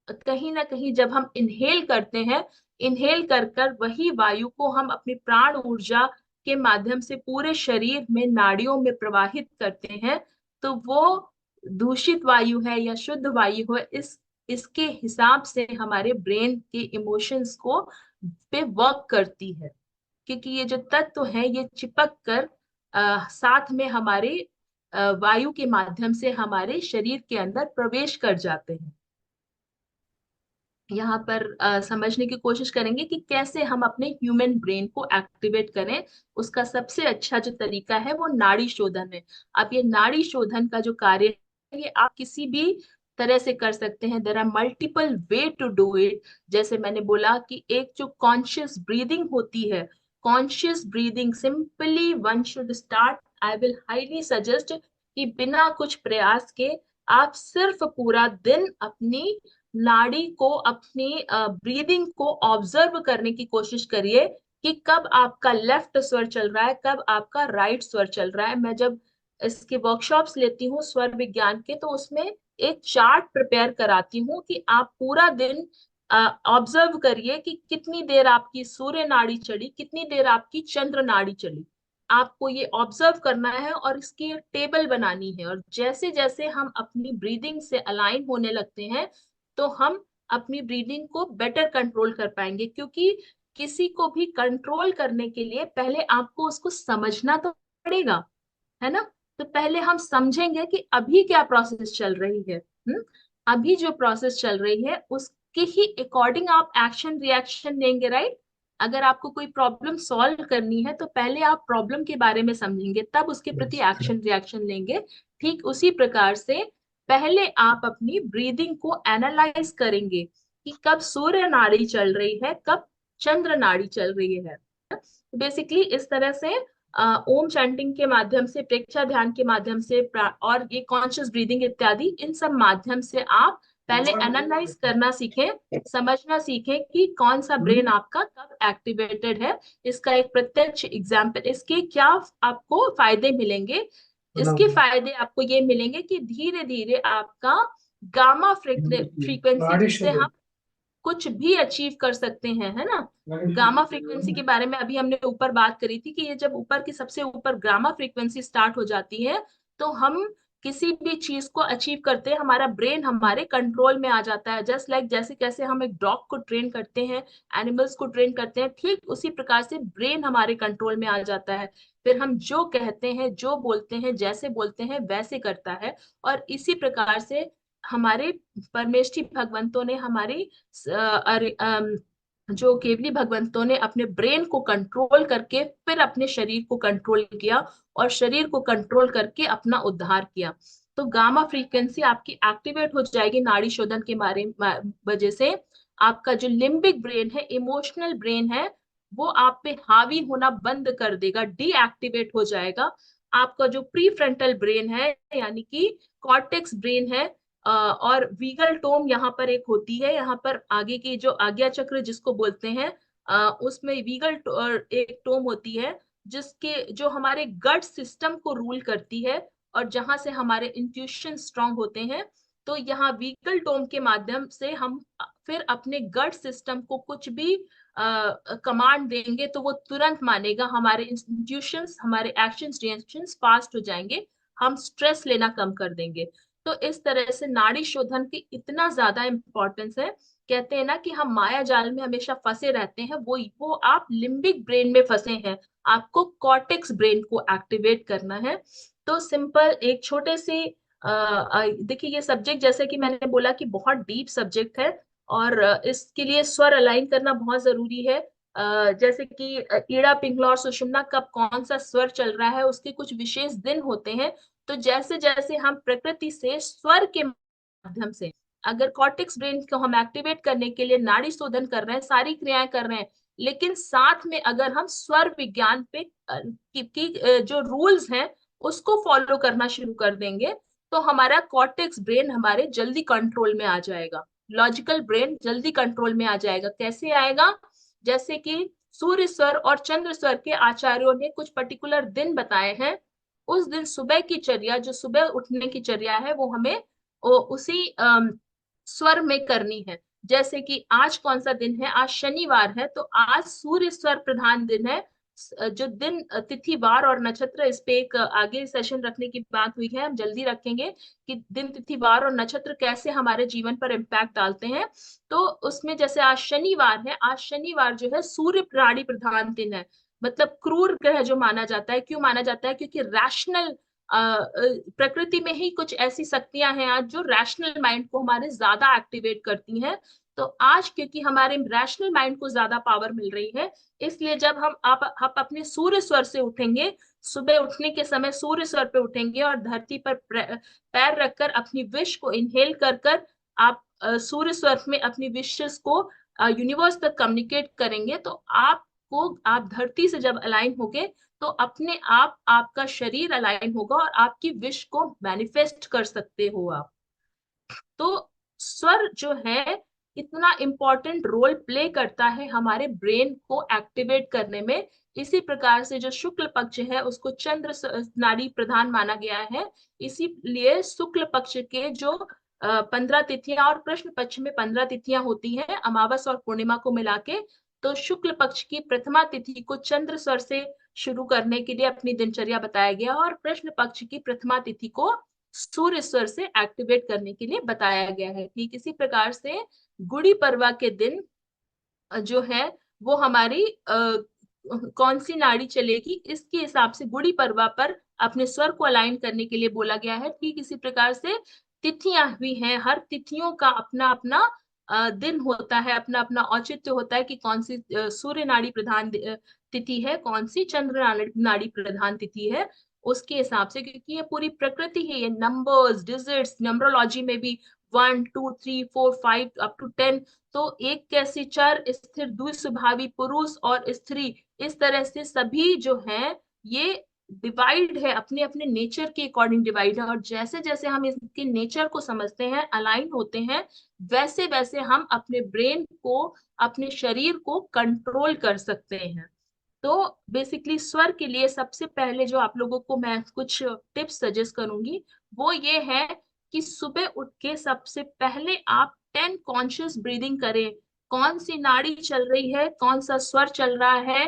कहीं ना कहीं जब हम इनहेल करते हैं, इनहेल कर कर वही वायु को हम अपनी प्राण ऊर्जा के माध्यम से पूरे शरीर में नाड़ियों में प्रवाहित करते हैं, तो वो दूषित वायु है या शुद्ध वायु है, इस इसके हिसाब से हमारे ब्रेन के इमोशंस को पे वर्क करती है। क्योंकि ये जो तत्व है ये चिपक कर साथ में हमारे वायु के माध्यम से हमारे शरीर के अंदर प्रवेश कर जाते हैं। यहाँ पर समझने की कोशिश करेंगे कि कैसे हम अपने ह्यूमन ब्रेन को एक्टिवेट करें। उसका सबसे अच्छा जो तरीका है वो नाड़ी शोधन है। अब ये नाड़ी शोधन का जो कार्य है ये आप किसी भी तरह से कर सकते हैं। There are multiple way to do it. जैसे मैंने बोला कि एक जो कॉन्शियस ब्रीदिंग होती है, conscious breathing simply one should start. I will highly suggest कि बिना कुछ प्रयास के आप सिर्फ पूरा दिन अपनी नाड़ी को, अपनी ब्रीदिंग को ऑब्जर्व करने की कोशिश करिए कि कब आपका लेफ्ट स्वर चल रहा है, कब आपका राइट स्वर चल रहा है। मैं जब इसके वर्कशॉप्स लेती हूँ स्वर विज्ञान के, तो उसमें एक चार्ट प्रिपेयर कराती हूँ कि आप पूरा दिन ऑब्जर्व करिए कि कितनी देर आपकी सूर्य नाड़ी चली, कितनी देर आपकी चंद्र नाड़ी चली। आपको ये ऑब्जर्व करना है और इसकी एक टेबल बनानी है। और जैसे जैसे हम अपनी ब्रीदिंग से अलाइन होने लगते हैं तो हम अपनी ब्रीदिंग को बेटर कंट्रोल कर पाएंगे। क्योंकि किसी को भी कंट्रोल करने के लिए पहले आपको उसको समझना तो पड़ेगा, है ना। तो पहले हम समझेंगे कि अभी क्या प्रोसेस चल रही है। अभी जो प्रोसेस चल रही है उसके ही अकॉर्डिंग आप एक्शन रिएक्शन देंगे, राइट। अगर आपको कोई प्रॉब्लम सॉल्व करनी है तो पहले आप प्रॉब्लम के बारे में समझेंगे, तब उसके प्रति एक्शन रिएक्शन लेंगे। ठीक उसी प्रकार से पहले आप अपनी ब्रीदिंग को एनालाइज करेंगे कि कब सूर्य नाड़ी चल रही है, कब चंद्र नाड़ी चल रही है। बेसिकली इस तरह से ओम चैंटिंग के माध्यम से, प्रेक्षा ध्यान के माध्यम से, और ये कॉन्शियस ब्रीदिंग इत्यादि, इन सब माध्यम से आप पहले एनालाइज करना सीखें, समझना सीखें कि कौन सा ब्रेन आपका कब एक्टिवेटेड है। इसका एक प्रत्यक्ष एग्जाम्पल, इसके क्या आपको फायदे मिलेंगे। इसके फायदे आपको ये मिलेंगे कि धीरे धीरे आपका गामा फ्रीक्वेंसी, जिससे हम कुछ भी अचीव कर सकते हैं, है ना। गामा फ्रीक्वेंसी के बारे में अभी हमने ऊपर बात करी थी कि ये जब ऊपर की सबसे ऊपर गामा फ्रीक्वेंसी स्टार्ट हो जाती है तो हम किसी भी चीज को अचीव करते हैं, हमारा ब्रेन हमारे कंट्रोल में आ जाता है। जस्ट लाइक जैसे कैसे हम एक डॉग को ट्रेन करते हैं, एनिमल्स को ट्रेन करते हैं, ठीक उसी प्रकार से ब्रेन हमारे कंट्रोल में आ जाता है। फिर हम जो कहते हैं, जो बोलते हैं, जैसे बोलते हैं वैसे करता है। और इसी प्रकार से हमारे परमेष्ठी भगवंतों ने, हमारी जो केवली भगवंतों ने अपने ब्रेन को कंट्रोल करके फिर अपने शरीर को कंट्रोल किया, और शरीर को कंट्रोल करके अपना उद्धार किया। तो गामा फ्रीक्वेंसी आपकी एक्टिवेट हो जाएगी नाड़ी शोधन के बारे वजह से। आपका जो लिम्बिक ब्रेन है, इमोशनल ब्रेन है, वो आप पे हावी होना बंद कर देगा, डीएक्टिवेट हो जाएगा। आपका जो प्री फ्रंटल ब्रेन है, यानी कि कॉर्टेक्स ब्रेन है, और वीगल टोम यहाँ पर एक होती है, यहाँ पर आगे की जो आज्ञा चक्र जिसको बोलते हैं, उसमें एक टोम होती है जिसके, जो हमारे गट सिस्टम को रूल करती है और जहां से हमारे इंट्यूशन स्ट्रांग होते हैं। तो यहाँ वीगल टोम के माध्यम से हम फिर अपने गट सिस्टम को कुछ भी कमांड देंगे तो वो तुरंत मानेगा। हमारे इंट्यूशंस, हमारे एक्शंस, रिएक्शंस फास्ट हो जाएंगे। हम स्ट्रेस लेना कम कर देंगे। तो इस तरह से नाड़ी शोधन की इतना ज्यादा इंपॉर्टेंस है। कहते हैं ना कि हम माया जाल में हमेशा फंसे रहते हैं, वो आप लिम्बिक ब्रेन में फंसे हैं। आपको कॉर्टेक्स ब्रेन को एक्टिवेट करना है। तो सिंपल एक छोटे से देखिए, ये सब्जेक्ट जैसे कि मैंने बोला कि बहुत डीप सब्जेक्ट है, और इसके लिए स्वर अलाइन करना बहुत जरूरी है। जैसे कि ईड़ा पिंगला और सुषुम्ना कब कौन सा स्वर चल रहा है, उसके कुछ विशेष दिन होते हैं। तो जैसे जैसे हम प्रकृति से स्वर के माध्यम से, अगर कॉर्टेक्स ब्रेन को हम एक्टिवेट करने के लिए नाड़ी शोधन कर रहे हैं, सारी क्रियाएं कर रहे हैं, लेकिन साथ में अगर हम स्वर विज्ञान पे जो रूल्स हैं उसको फॉलो करना शुरू कर देंगे, तो हमारा कॉर्टेक्स ब्रेन हमारे जल्दी कंट्रोल में आ जाएगा। लॉजिकल ब्रेन जल्दी कंट्रोल में आ जाएगा। कैसे आएगा? जैसे कि सूर्य स्वर और चंद्र स्वर के आचार्यों ने कुछ पर्टिकुलर दिन बताए हैं। उस दिन सुबह की चर्या, जो सुबह उठने की चर्या है, वो हमें उसी स्वर में करनी है। जैसे कि आज कौन सा दिन है? आज शनिवार है, तो आज सूर्य स्वर प्रधान दिन है। जो दिन, तिथि, वार और नक्षत्र, इस पे एक आगे सेशन रखने की बात हुई है, हम जल्दी रखेंगे कि दिन, तिथि, वार और नक्षत्र कैसे हमारे जीवन पर इम्पैक्ट डालते हैं। तो उसमें जैसे आज शनिवार है, आज शनिवार जो है सूर्य प्राणी प्रधान दिन है। मतलब क्रूर ग्रह जो माना जाता है। क्यों माना जाता है? क्योंकि रैशनल, प्रकृति में ही कुछ ऐसी शक्तियां हैं आज जो रैशनल माइंड को हमारे ज्यादा एक्टिवेट करती हैं। तो आज क्योंकि हमारे रैशनल माइंड को ज्यादा पावर मिल रही है, इसलिए जब आप अपने सूर्य स्वर से उठेंगे, सुबह उठने के समय सूर्य स्वर पे उठेंगे और धरती पर पैर रखकर अपनी विश को इनहेल कर कर आप सूर्य स्वर में अपनी विशेस को यूनिवर्स तक कम्युनिकेट करेंगे, तो आप धरती से जब अलाइन होगे तो अपने आप आपका शरीर अलाइन होगा और आपकी विश को मैनिफेस्ट कर सकते हो आप। तो स्वर जो है इतना इम्पोर्टेंट रोल प्ले करता है हमारे ब्रेन को एक्टिवेट करने में। इसी प्रकार से जो शुक्ल पक्ष है उसको चंद्र नाड़ी प्रधान माना गया है, इसीलिए शुक्ल पक्ष के जो 15 तिथियां और कृष्ण पक्ष में 15 तिथियां होती हैं अमावस और पूर्णिमा को मिला के, तो शुक्ल पक्ष की प्रथमा तिथि को चंद्र स्वर से शुरू करने के लिए अपनी दिनचर्या बताया गया और कृष्ण पक्ष की प्रथमा तिथि को सूर्य स्वर से एक्टिवेट करने के लिए बताया गया है। ठीक इसी प्रकार से गुड़ी पड़वा के दिन जो है वो हमारी कौन सी नाड़ी चलेगी इसके हिसाब से गुड़ी पड़वा पर अपने स्वर को अलाइन करने के लिए बोला गया है। ठीक इसी प्रकार से तिथियां भी हैं, हर तिथियों का अपना अपना दिन होता है, अपना अपना औचित्य होता है कि कौन सी सूर्य नाड़ी प्रधान तिथि है, कौन सी चंद्र नाड़ी प्रधान तिथि है, उसके हिसाब से। क्योंकि ये पूरी प्रकृति है, ये नंबर्स डिजिट्स न्यूमरोलॉजी में भी 1 2 3 4 5 अप टू 10, तो एक कैसी चार स्थिर द्विस्वभावी पुरुष और स्त्री, इस तरह से सभी जो है ये डिवाइड है, अपने अपने नेचर के अकॉर्डिंग डिवाइड है। और जैसे जैसे हम इसके नेचर को समझते हैं, अलाइन होते हैं, वैसे वैसे हम अपने ब्रेन को, अपने शरीर को कंट्रोल कर सकते हैं। तो बेसिकली स्वर के लिए सबसे पहले जो आप लोगों को मैं कुछ टिप्स सजेस्ट करूंगी वो ये है कि सुबह उठ के सबसे पहले आप 10 कॉन्शियस ब्रीदिंग करें। कौन सी नाड़ी चल रही है, कौन सा स्वर चल रहा है,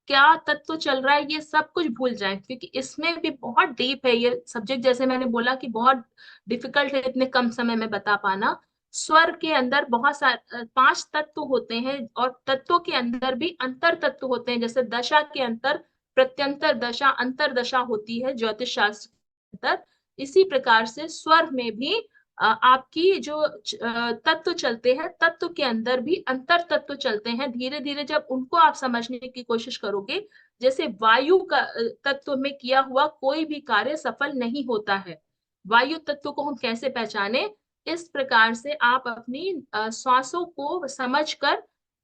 क्या तत्व चल रहा है, ये सब कुछ भूल जाएं, क्योंकि इसमें भी बहुत डीप है ये सब्जेक्ट। जैसे मैंने बोला कि बहुत डिफिकल्ट है इतने कम समय में बता पाना। स्वर के अंदर बहुत सारे 5 तत्व होते हैं और तत्वों के अंदर भी अंतर तत्व होते हैं। जैसे दशा के अंतर प्रत्यंतर दशा, अंतर दशा होती है ज्योतिष शास्त्र के अंदर, इसी प्रकार से स्वर में भी आपकी जो तत्व चलते हैं, तत्व के अंदर भी अंतर तत्व चलते हैं। धीरे धीरे जब उनको आप समझने की कोशिश करोगे, जैसे वायु का तत्व में किया हुआ कोई भी कार्य सफल नहीं होता है। वायु तत्व को हम कैसे पहचाने, इस प्रकार से आप अपनी श्वासों को समझकर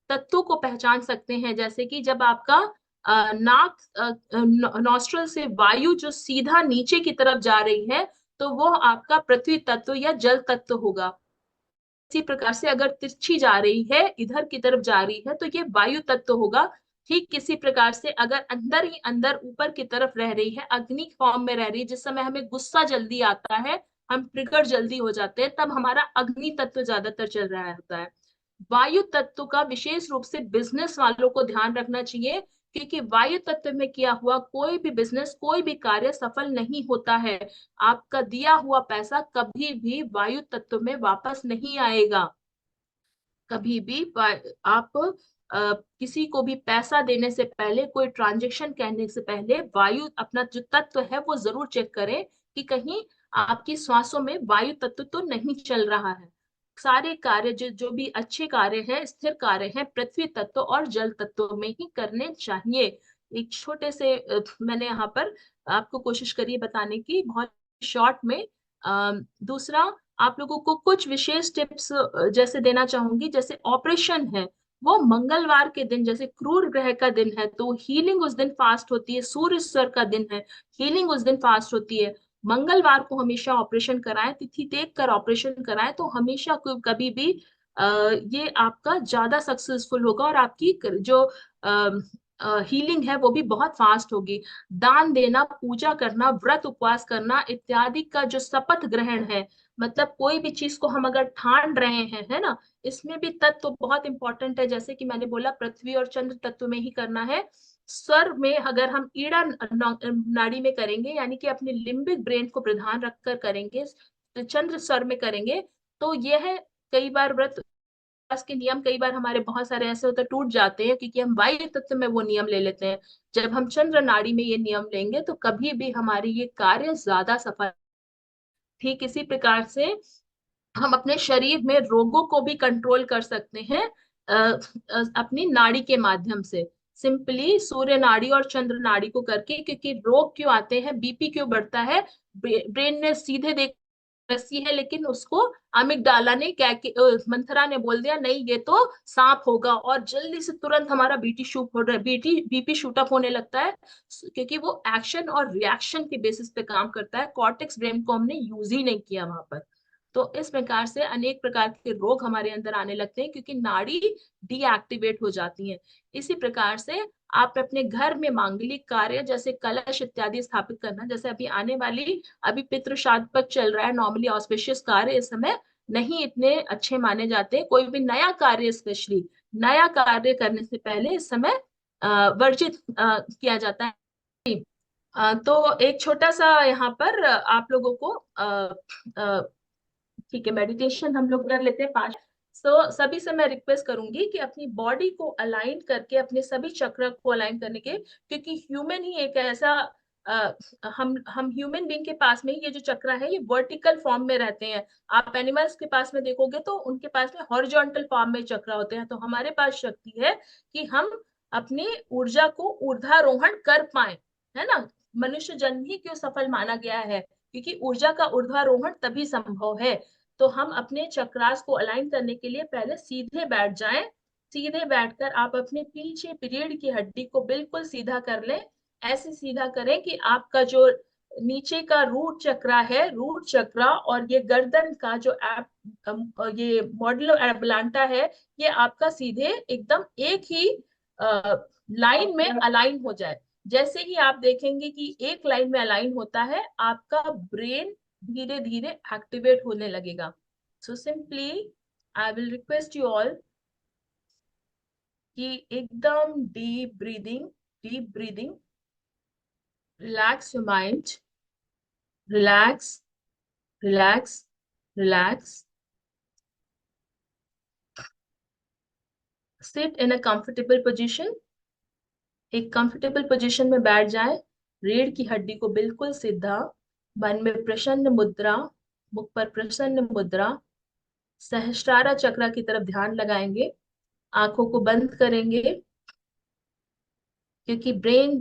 तत्वों को पहचान सकते हैं। जैसे कि जब आपका नाक नॉस्ट्रल से वायु जो सीधा नीचे की तरफ जा रही है, तो वो आपका पृथ्वी तत्व या जल तत्व होगा। इसी प्रकार से अगर तिरछी जा रही है, इधर की तरफ जा रही है, तो ये वायु तत्व होगा। ठीक किसी प्रकार से अगर अंदर ही अंदर ऊपर की तरफ रह रही है, अग्नि फॉर्म में रह रही है, जिस समय हमें गुस्सा जल्दी आता है, हम ट्रिगर जल्दी हो जाते हैं, तब हमारा अग्नि तत्व ज्यादातर चल रहा होता है। वायु तत्व का विशेष रूप से बिजनेस वालों को ध्यान रखना चाहिए, क्योंकि वायु तत्व में किया हुआ कोई भी बिजनेस, कोई भी कार्य सफल नहीं होता है। आपका दिया हुआ पैसा कभी भी वायु तत्व में वापस नहीं आएगा। कभी भी आप किसी को भी पैसा देने से पहले, कोई ट्रांजेक्शन करने से पहले वायु अपना जो तत्व है वो जरूर चेक करें कि कहीं आपकी श्वासों में वायु तत्व तो नहीं चल रहा है। सारे कार्य जो भी अच्छे कार्य हैं, स्थिर कार्य हैं, पृथ्वी तत्व और जल तत्व में ही करने चाहिए। एक छोटे से मैंने यहाँ पर आपको कोशिश करी है बताने की, बहुत शॉर्ट में। दूसरा, आप लोगों को कुछ विशेष टिप्स जैसे देना चाहूंगी। जैसे ऑपरेशन है वो मंगलवार के दिन, जैसे क्रूर ग्रह का दिन है तो हीलिंग उस दिन फास्ट होती है। सूर्य स्वर का दिन है, हीलिंग उस दिन फास्ट होती है। मंगलवार को हमेशा ऑपरेशन कराएं, तिथि देख कर ऑपरेशन कराएं, तो हमेशा कभी भी ये आपका ज्यादा सक्सेसफुल होगा और आपकी जो हीलिंग है वो भी बहुत फास्ट होगी। दान देना, पूजा करना, व्रत उपवास करना इत्यादि का जो शपथ ग्रहण है, मतलब कोई भी चीज को हम अगर ठान रहे हैं, है ना, इसमें भी तत्व बहुत इंपॉर्टेंट है। जैसे कि मैंने बोला पृथ्वी और चंद्र तत्व में ही करना है। स्वर में अगर हम ईड़ा नाड़ी में करेंगे, यानी कि अपने लिम्बिक ब्रेन को प्रधान रखकर करेंगे, चंद्र स्वर में करेंगे, तो यह है कई बार व्रत के नियम कई बार हमारे बहुत सारे ऐसे होते टूट जाते हैं, क्योंकि हम वायु तत्व में वो नियम ले लेते हैं। जब हम चंद्र नाड़ी में ये नियम लेंगे तो कभी भी हमारी ये कार्य ज्यादा सफल। ठीक इसी प्रकार से हम अपने शरीर में रोगों को भी कंट्रोल कर सकते हैं अपनी नाड़ी के माध्यम से, सिंपली सूर्य नाड़ी और चंद्र नाड़ी को करके। क्योंकि रोग क्यों आते हैं, बीपी क्यों बढ़ता है, ब्रेन ने सीधे देख रस्सी है, लेकिन उसको अमिगडाला ने क्या मंथरा ने बोल दिया नहीं ये तो सांप होगा, और जल्दी से तुरंत हमारा बीटी शूट हो रहा है, बीपी शूट अप होने लगता है। क्योंकि वो एक्शन और रिएक्शन के बेसिस पे काम करता है, कॉर्टेक्स ब्रेन को हमने यूज ही नहीं किया वहां पर। तो इस प्रकार से अनेक प्रकार के रोग हमारे अंदर आने लगते हैं, क्योंकि नाड़ी डीएक्टिवेट हो जाती है। इसी प्रकार से आप अपने घर में मांगलिक कार्य जैसे कलश इत्यादि स्थापित करना, जैसे अभी आने वाली, अभी पितृ श्राद्ध पक्ष चल रहा है, नॉर्मली ऑस्पिशियस कार्य इस समय नहीं इतने अच्छे माने जाते हैं। कोई भी नया कार्य, स्पेशली नया कार्य करने से पहले इस समय वर्जित किया जाता है। तो एक छोटा सा यहाँ पर आप लोगों को ठीक है, मेडिटेशन हम लोग कर लेते हैं 5। सो सभी से मैं रिक्वेस्ट करूंगी कि अपनी बॉडी को अलाइन करके, अपने सभी चक्र को अलाइन करने के, क्योंकि ह्यूमन ही एक ऐसा अ, हम ह्यूमन बीइंग के पास में ये जो चक्र है ये वर्टिकल फॉर्म में रहते हैं। आप एनिमल्स के पास में देखोगे तो उनके पास में हॉरिजॉन्टल फॉर्म में चक्र होते हैं। तो हमारे पास शक्ति है कि हम अपनी ऊर्जा को ऊर्ध्वारोहण कर पाए, है ना। मनुष्य जन्म ही क्यों सफल माना गया है, क्योंकि ऊर्जा का ऊर्ध्वारोहण तभी संभव है। तो हम अपने चक्रास को अलाइन करने के लिए पहले सीधे बैठ जाएं। सीधे बैठकर आप अपने पीछे रीढ़ की हड्डी को बिल्कुल सीधा कर लें। ऐसे सीधा करें कि आपका जो नीचे का रूट चक्रा है, रूट चक्रा, और ये गर्दन का जो ये मॉड्यूलो एब्लांटा है, ये आपका सीधे एकदम एक ही लाइन में अलाइन हो जाए। जैसे ही आप देखेंगे कि एक लाइन में अलाइन होता है, आपका ब्रेन धीरे धीरे एक्टिवेट होने लगेगा। So simply I will request you all कि एकदम deep breathing, deep breathing, relax your mind, relax, relax, relax. Sit in a comfortable position. एक कंफर्टेबल पोजीशन में बैठ जाए, रीढ़ की हड्डी को बिल्कुल सीधा, मन में प्रसन्न मुद्रा, मुख पर प्रसन्न मुद्रा, सहस्त्रारा चक्र की तरफ ध्यान लगाएंगे, आंखों को बंद करेंगे। क्योंकि ब्रेन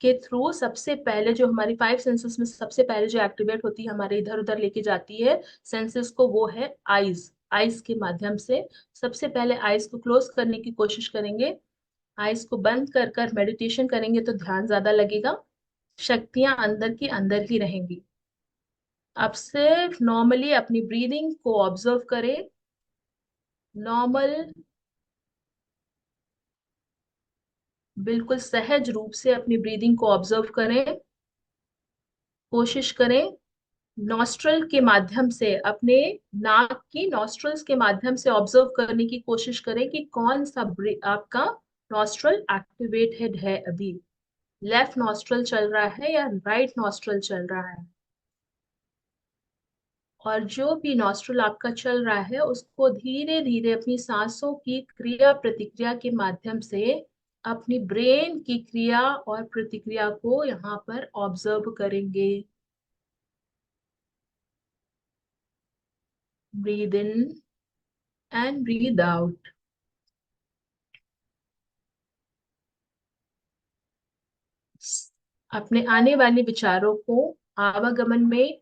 के थ्रू सबसे पहले जो हमारी 5 सेंसेस में सबसे पहले जो एक्टिवेट होती है, हमारे इधर उधर लेके जाती है सेंसेस को, वो है आईज। आईज के माध्यम से सबसे पहले आईज को क्लोज करने की कोशिश करेंगे। आईज को बंद कर कर मेडिटेशन करेंगे तो ध्यान ज्यादा लगेगा, शक्तियां अंदर की अंदर ही रहेंगी। आप सिर्फ नॉर्मली अपनी ब्रीदिंग को ऑब्जर्व करें, नॉर्मल, बिल्कुल सहज रूप से अपनी ब्रीदिंग को ऑब्जर्व करें। कोशिश करें नॉस्ट्रल के माध्यम से, अपने नाक की नॉस्ट्रल्स के माध्यम से ऑब्जर्व करने की कोशिश करें कि कौन सा आपका नॉस्ट्रल एक्टिवेटेड है अभी। लेफ्ट नॉस्ट्रल चल रहा है या राइट नॉस्ट्रल चल रहा है। और जो भी नॉस्ट्रल आपका चल रहा है उसको धीरे धीरे अपनी सांसों की क्रिया प्रतिक्रिया के माध्यम से, अपनी ब्रेन की क्रिया और प्रतिक्रिया को यहाँ पर ऑब्जर्व करेंगे। Breathe in and breathe out. अपने आने वाले विचारों को आवागमन में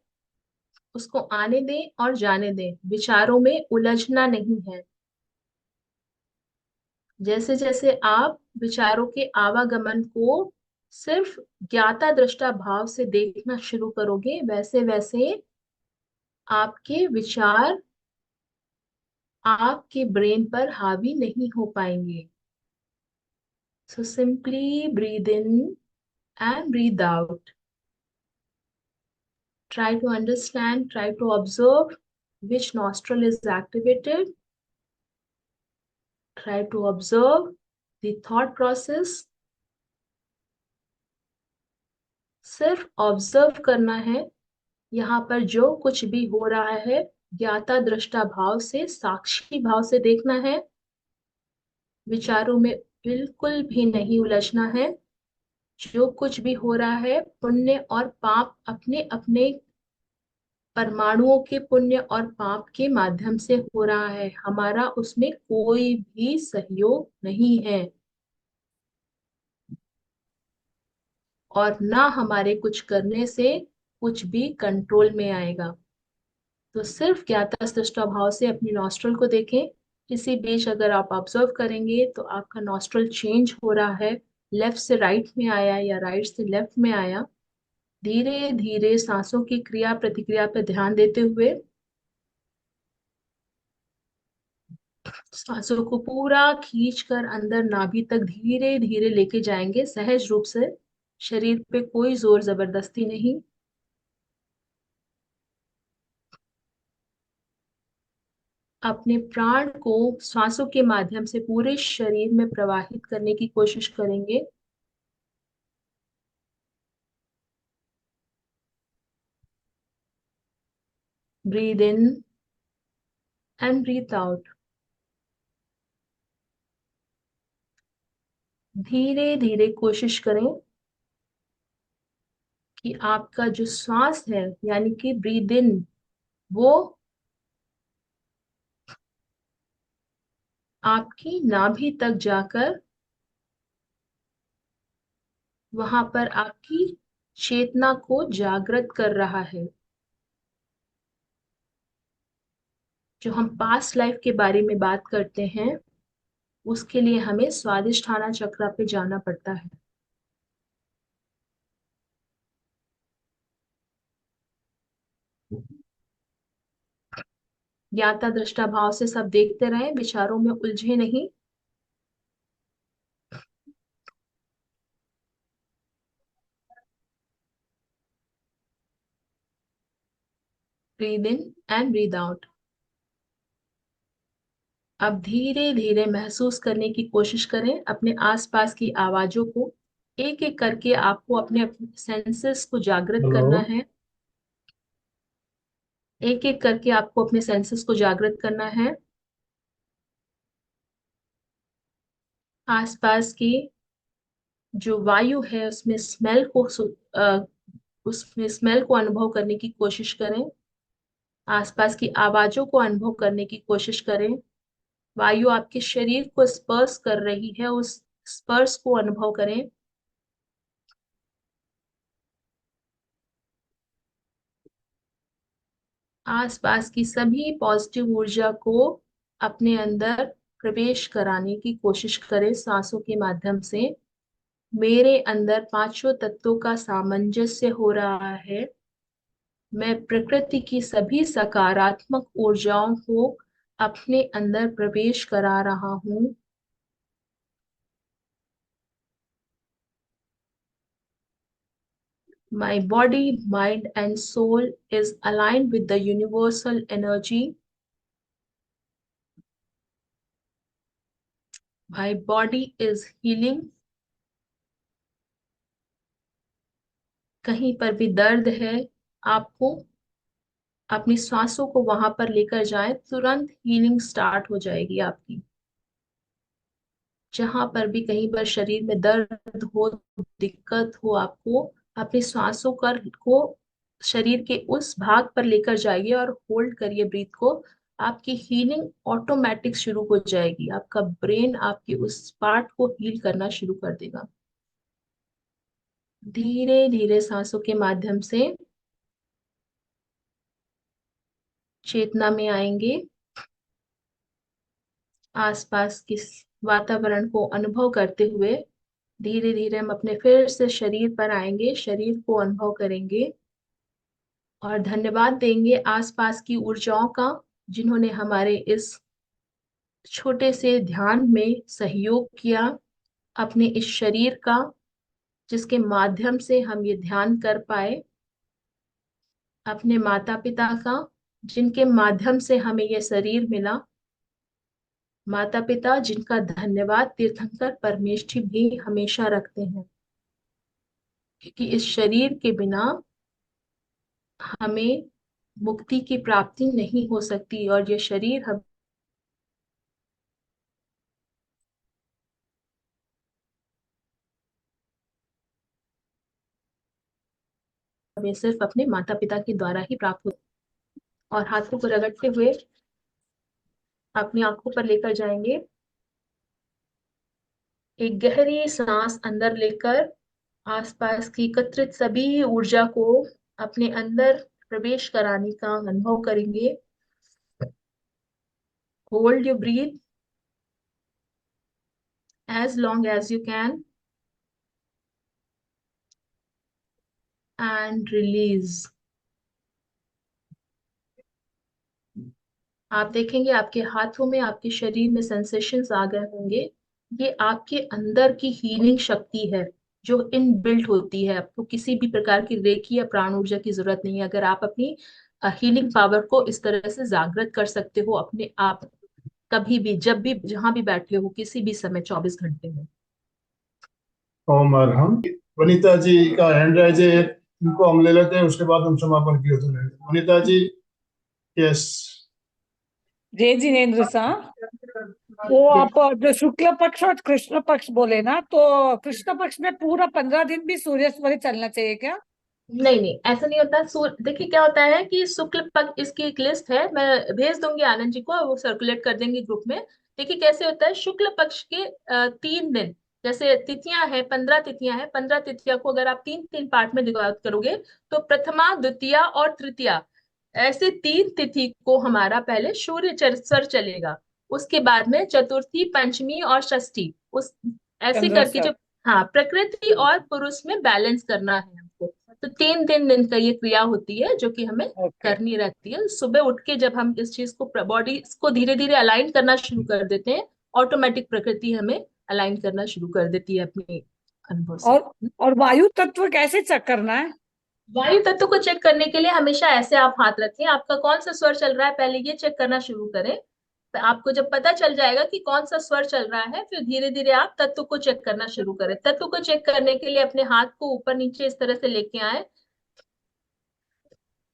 उसको आने दें और जाने दें, विचारों में उलझना नहीं है। जैसे जैसे आप विचारों के आवागमन को सिर्फ ज्ञाता दृष्टा भाव से देखना शुरू करोगे, वैसे वैसे आपके विचार आपके ब्रेन पर हावी नहीं हो पाएंगे। So simply breathe in and breathe out. Try to understand, try to observe which nostril is activated. Try to observe the thought process. सिर्फ ऑब्जर्व करना है, यहाँ पर जो कुछ भी हो रहा है ज्ञाता दृष्टा भाव से, साक्षी भाव से देखना है। विचारों में बिल्कुल भी नहीं उलझना है। जो कुछ भी हो रहा है पुण्य और पाप अपने अपने परमाणुओं के पुण्य और पाप के माध्यम से हो रहा है, हमारा उसमें कोई भी सहयोग नहीं है और ना हमारे कुछ करने से कुछ भी कंट्रोल में आएगा। तो सिर्फ ज्ञाता सृष्टा भाव से अपनी नॉस्ट्रल को देखें। इसी बीच अगर आप ऑब्जर्व करेंगे तो आपका नॉस्ट्रल चेंज हो रहा है, लेफ्ट से राइट में आया या राइट से लेफ्ट में आया। धीरे धीरे सांसों की क्रिया प्रतिक्रिया पर ध्यान देते हुए सांसों को पूरा खींच कर अंदर नाभि तक धीरे धीरे लेके जाएंगे, सहज रूप से, शरीर पे कोई जोर जबरदस्ती नहीं। अपने प्राण को सांसों के माध्यम से पूरे शरीर में प्रवाहित करने की कोशिश करेंगे। Breathe in and breathe out. धीरे धीरे कोशिश करें कि आपका जो श्वास है यानी कि ब्रीद इन, वो आपकी नाभि तक जाकर वहां पर आपकी चेतना को जागृत कर रहा है। जो हम पास्ट लाइफ के बारे में बात करते हैं, उसके लिए हमें स्वादिष्ठाना चक्र पे जाना पड़ता है। ज्ञाता दृष्टा भाव से सब देखते रहे, विचारों में उलझे नहीं। Breathe in and breathe out. अब धीरे धीरे महसूस करने की कोशिश करें अपने आसपास की आवाजों को। एक एक करके आपको अपने सेंसेस को जागृत हेलो। करना है। एक एक करके आपको अपने सेंसेस को जागृत करना है। आसपास की जो वायु है उसमें उसमें स्मेल को अनुभव करने की कोशिश करें। आसपास की आवाजों को अनुभव करने की कोशिश करें। वायु आपके शरीर को स्पर्श कर रही है, उस स्पर्श को अनुभव करें। आसपास की सभी पॉजिटिव ऊर्जा को अपने अंदर प्रवेश कराने की कोशिश करें सांसों के माध्यम से। मेरे अंदर पांचों तत्वों का सामंजस्य हो रहा है। मैं प्रकृति की सभी सकारात्मक ऊर्जाओं को अपने अंदर प्रवेश करा रहा हूँ। My body, mind, and soul is aligned with the universal energy. My body is healing. कहीं पर भी दर्द है, आपको अपनी सांसों को वहां पर लेकर जाएं, तुरंत हीलिंग स्टार्ट हो जाएगी आपकी। जहां पर भी कहीं पर शरीर में दर्द हो, दिक्कत हो, आपको अपनी सांसों को शरीर के उस भाग पर लेकर जाइए और होल्ड करिए ब्रीथ को। आपकी हीलिंग ऑटोमेटिक शुरू हो जाएगी। आपका ब्रेन आपकी उस पार्ट को हील करना शुरू कर देगा। धीरे धीरे सांसों के माध्यम से चेतना में आएंगे। आसपास के वातावरण को अनुभव करते हुए धीरे धीरे हम अपने फिर से शरीर पर आएंगे, शरीर को अनुभव करेंगे और धन्यवाद देंगे आसपास की ऊर्जाओं का, जिन्होंने हमारे इस छोटे से ध्यान में सहयोग किया। अपने इस शरीर का, जिसके माध्यम से हम ये ध्यान कर पाए। अपने माता पिता का, जिनके माध्यम से हमें ये शरीर मिला। माता पिता जिनका धन्यवाद तीर्थंकर परमेष्ठी भी हमेशा रखते हैं, क्योंकि इस शरीर के बिना हमें मुक्ति की प्राप्ति नहीं हो सकती और ये शरीर हमें सिर्फ अपने माता पिता के द्वारा ही प्राप्त हो। और हाथों को रगड़ते हुए अपनी आंखों पर लेकर जाएंगे। एक गहरी सांस अंदर लेकर आसपास की एकत्रित सभी ऊर्जा को अपने अंदर प्रवेश कराने का अनुभव करेंगे। Hold your breathe as long as you can and release। आप देखेंगे आपके हाथों में, आपके शरीर में सेंसेशंस आ गए होंगे। ये आपके अंदर की हीलिंग शक्ति है जो इनबिल्ट होती है। आपको किसी भी प्रकार की रेकी या प्राण ऊर्जा की जरूरत नहीं है अगर आप अपनी हीलिंग पावर को इस तरह से जागृत कर सकते हो अपने आप, कभी भी, जब भी, जहां भी बैठे हो, किसी भी समय, 24 घंटे में। ओम अरहम। वनीता जी का हैंड राइज है, इनको हम ले लेते हैं, उसके बाद हम समापन की ओर लेंगे। वनीता जी, यस। जय जिनेन्द्र सा। वो आप जो शुक्ल पक्ष और कृष्ण पक्ष बोले ना, तो कृष्ण पक्ष में पूरा 15 दिन भी सूर्य स्वरी चलना चाहिए क्या? नहीं नहीं, ऐसा नहीं होता। देखिए क्या होता है कि शुक्ल पक्ष, इसकी एक लिस्ट है, मैं भेज दूंगी आनंद जी को, वो सर्कुलेट कर देंगे ग्रुप में। देखिए कैसे होता है। शुक्ल पक्ष के 3 दिन, जैसे तिथियां हैं, 15 तिथियां हैं, 15 तिथियां को अगर आप 3-3 पार्ट में डिवाइड करोगे तो प्रथमा, द्वितीया और तृतीया, ऐसे 3 तिथि को हमारा पहले सर चलेगा। उसके बाद में चतुर्थी, पंचमी और षष्ठी, उस ऐसे चंद्र करके सर। जो, हाँ, प्रकृति और पुरुष में बैलेंस करना है हमको। तो 3 दिन का ये क्रिया होती है जो कि हमें ओके। करनी रहती है। सुबह उठ के जब हम इस चीज को, बॉडी को धीरे धीरे अलाइन करना शुरू कर देते हैं, ऑटोमेटिक प्रकृति हमें अलाइन करना शुरू कर देती है अपने अनुभव से। और वायु तत्व कैसे चेक करना है? वायु तत्व को चेक करने के लिए हमेशा ऐसे आप हाथ रखें, आपका कौन सा स्वर चल रहा है पहले ये चेक करना शुरू करें। तो आपको जब पता चल जाएगा कि कौन सा स्वर चल रहा है, फिर धीरे धीरे आप तत्व को चेक करना शुरू करें। तत्व को चेक करने के लिए अपने हाथ को ऊपर नीचे इस तरह से लेके आए,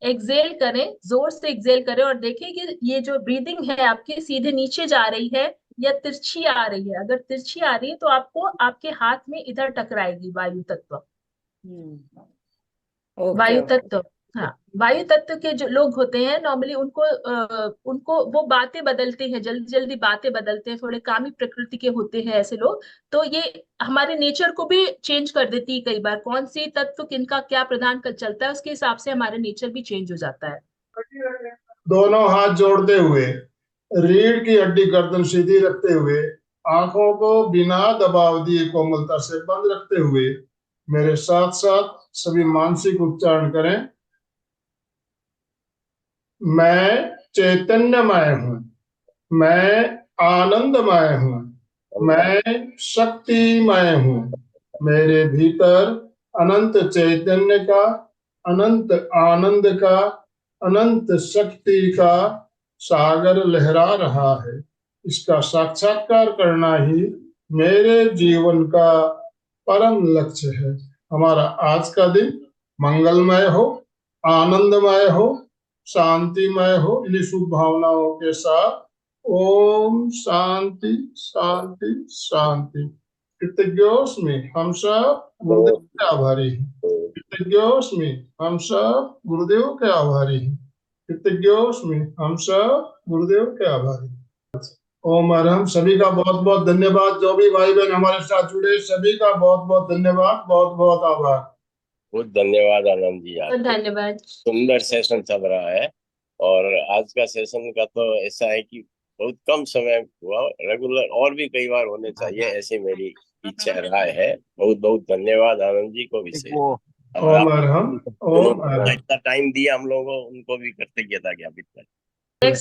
एक्सेल करें, जोर से एक्सेल करें और देखें कि ये जो ब्रीदिंग है आपकी सीधे नीचे जा रही है या तिरछी आ रही है। अगर तिरछी आ रही है तो आपको आपके हाथ में इधर टकराएगी वायु तत्व। ओके वायु ओके। तत्व, हाँ, वायु तत्व के जो लोग होते हैं नॉर्मली, उनको वो बातें बदलते हैं, जल्दी जल्दी बातें बदलते हैं, थोड़े कामी प्रकृति के होते हैं ऐसे लोग। तो ये हमारे नेचर को भी चेंज कर देती है कई बार, कौन सी तत्व किनका क्या प्रदान कर चलता है उसके हिसाब से हमारा नेचर भी चेंज हो जाता है। दोनों हाथ जोड़ते हुए, रीढ़ की हड्डी गर्दन सीधी रखते हुए, आंखों को बिना दबाव दिए कोमलता से बंद रखते हुए मेरे साथ साथ सभी मानसिक उच्चारण करें। मैं चैतन्यमय हूँ, मैं आनंदमय हूँ, मैं शक्तिमय हूँ। मेरे भीतर अनंत चैतन्य का, अनंत आनंद का, अनंत शक्ति का सागर लहरा रहा है। इसका साक्षात्कार करना ही मेरे जीवन का परम लक्ष्य है। हमारा आज का दिन मंगलमय हो, आनंदमय हो, शांतिमय हो। इन्हीं शुभ भावनाओं के साथ ओम शांति शांति शांति। कृतज्ञोस्मि, हम सब गुरुदेव के आभारी हैं। कृतज्ञोस्मि, हम सब गुरुदेव के आभारी हैं। कृतज्ञोस्मि, हम सब गुरुदेव के आभारी हैं। ओम अरहम। सभी का बहुत बहुत धन्यवाद। जो भी भाई बहन हमारे साथ जुड़े, सभी का बहुत बहुत धन्यवाद, बहुत बहुत आभार। बहुत धन्यवाद आनंद जी, आपको धन्यवाद। सुंदर सेशन चल रहा है। और आज का सेशन का तो ऐसा है कि बहुत कम समय हुआ, रेगुलर और भी कई बार होने चाहिए, ऐसी मेरी इच्छा राय है। बहुत बहुत धन्यवाद आनंद जी को विशेष। ओम अरहम। ओम अरहम। इतना टाइम दिया हम लोगों को, उनको भी कृतज्ञता ज्ञापित करते हैं।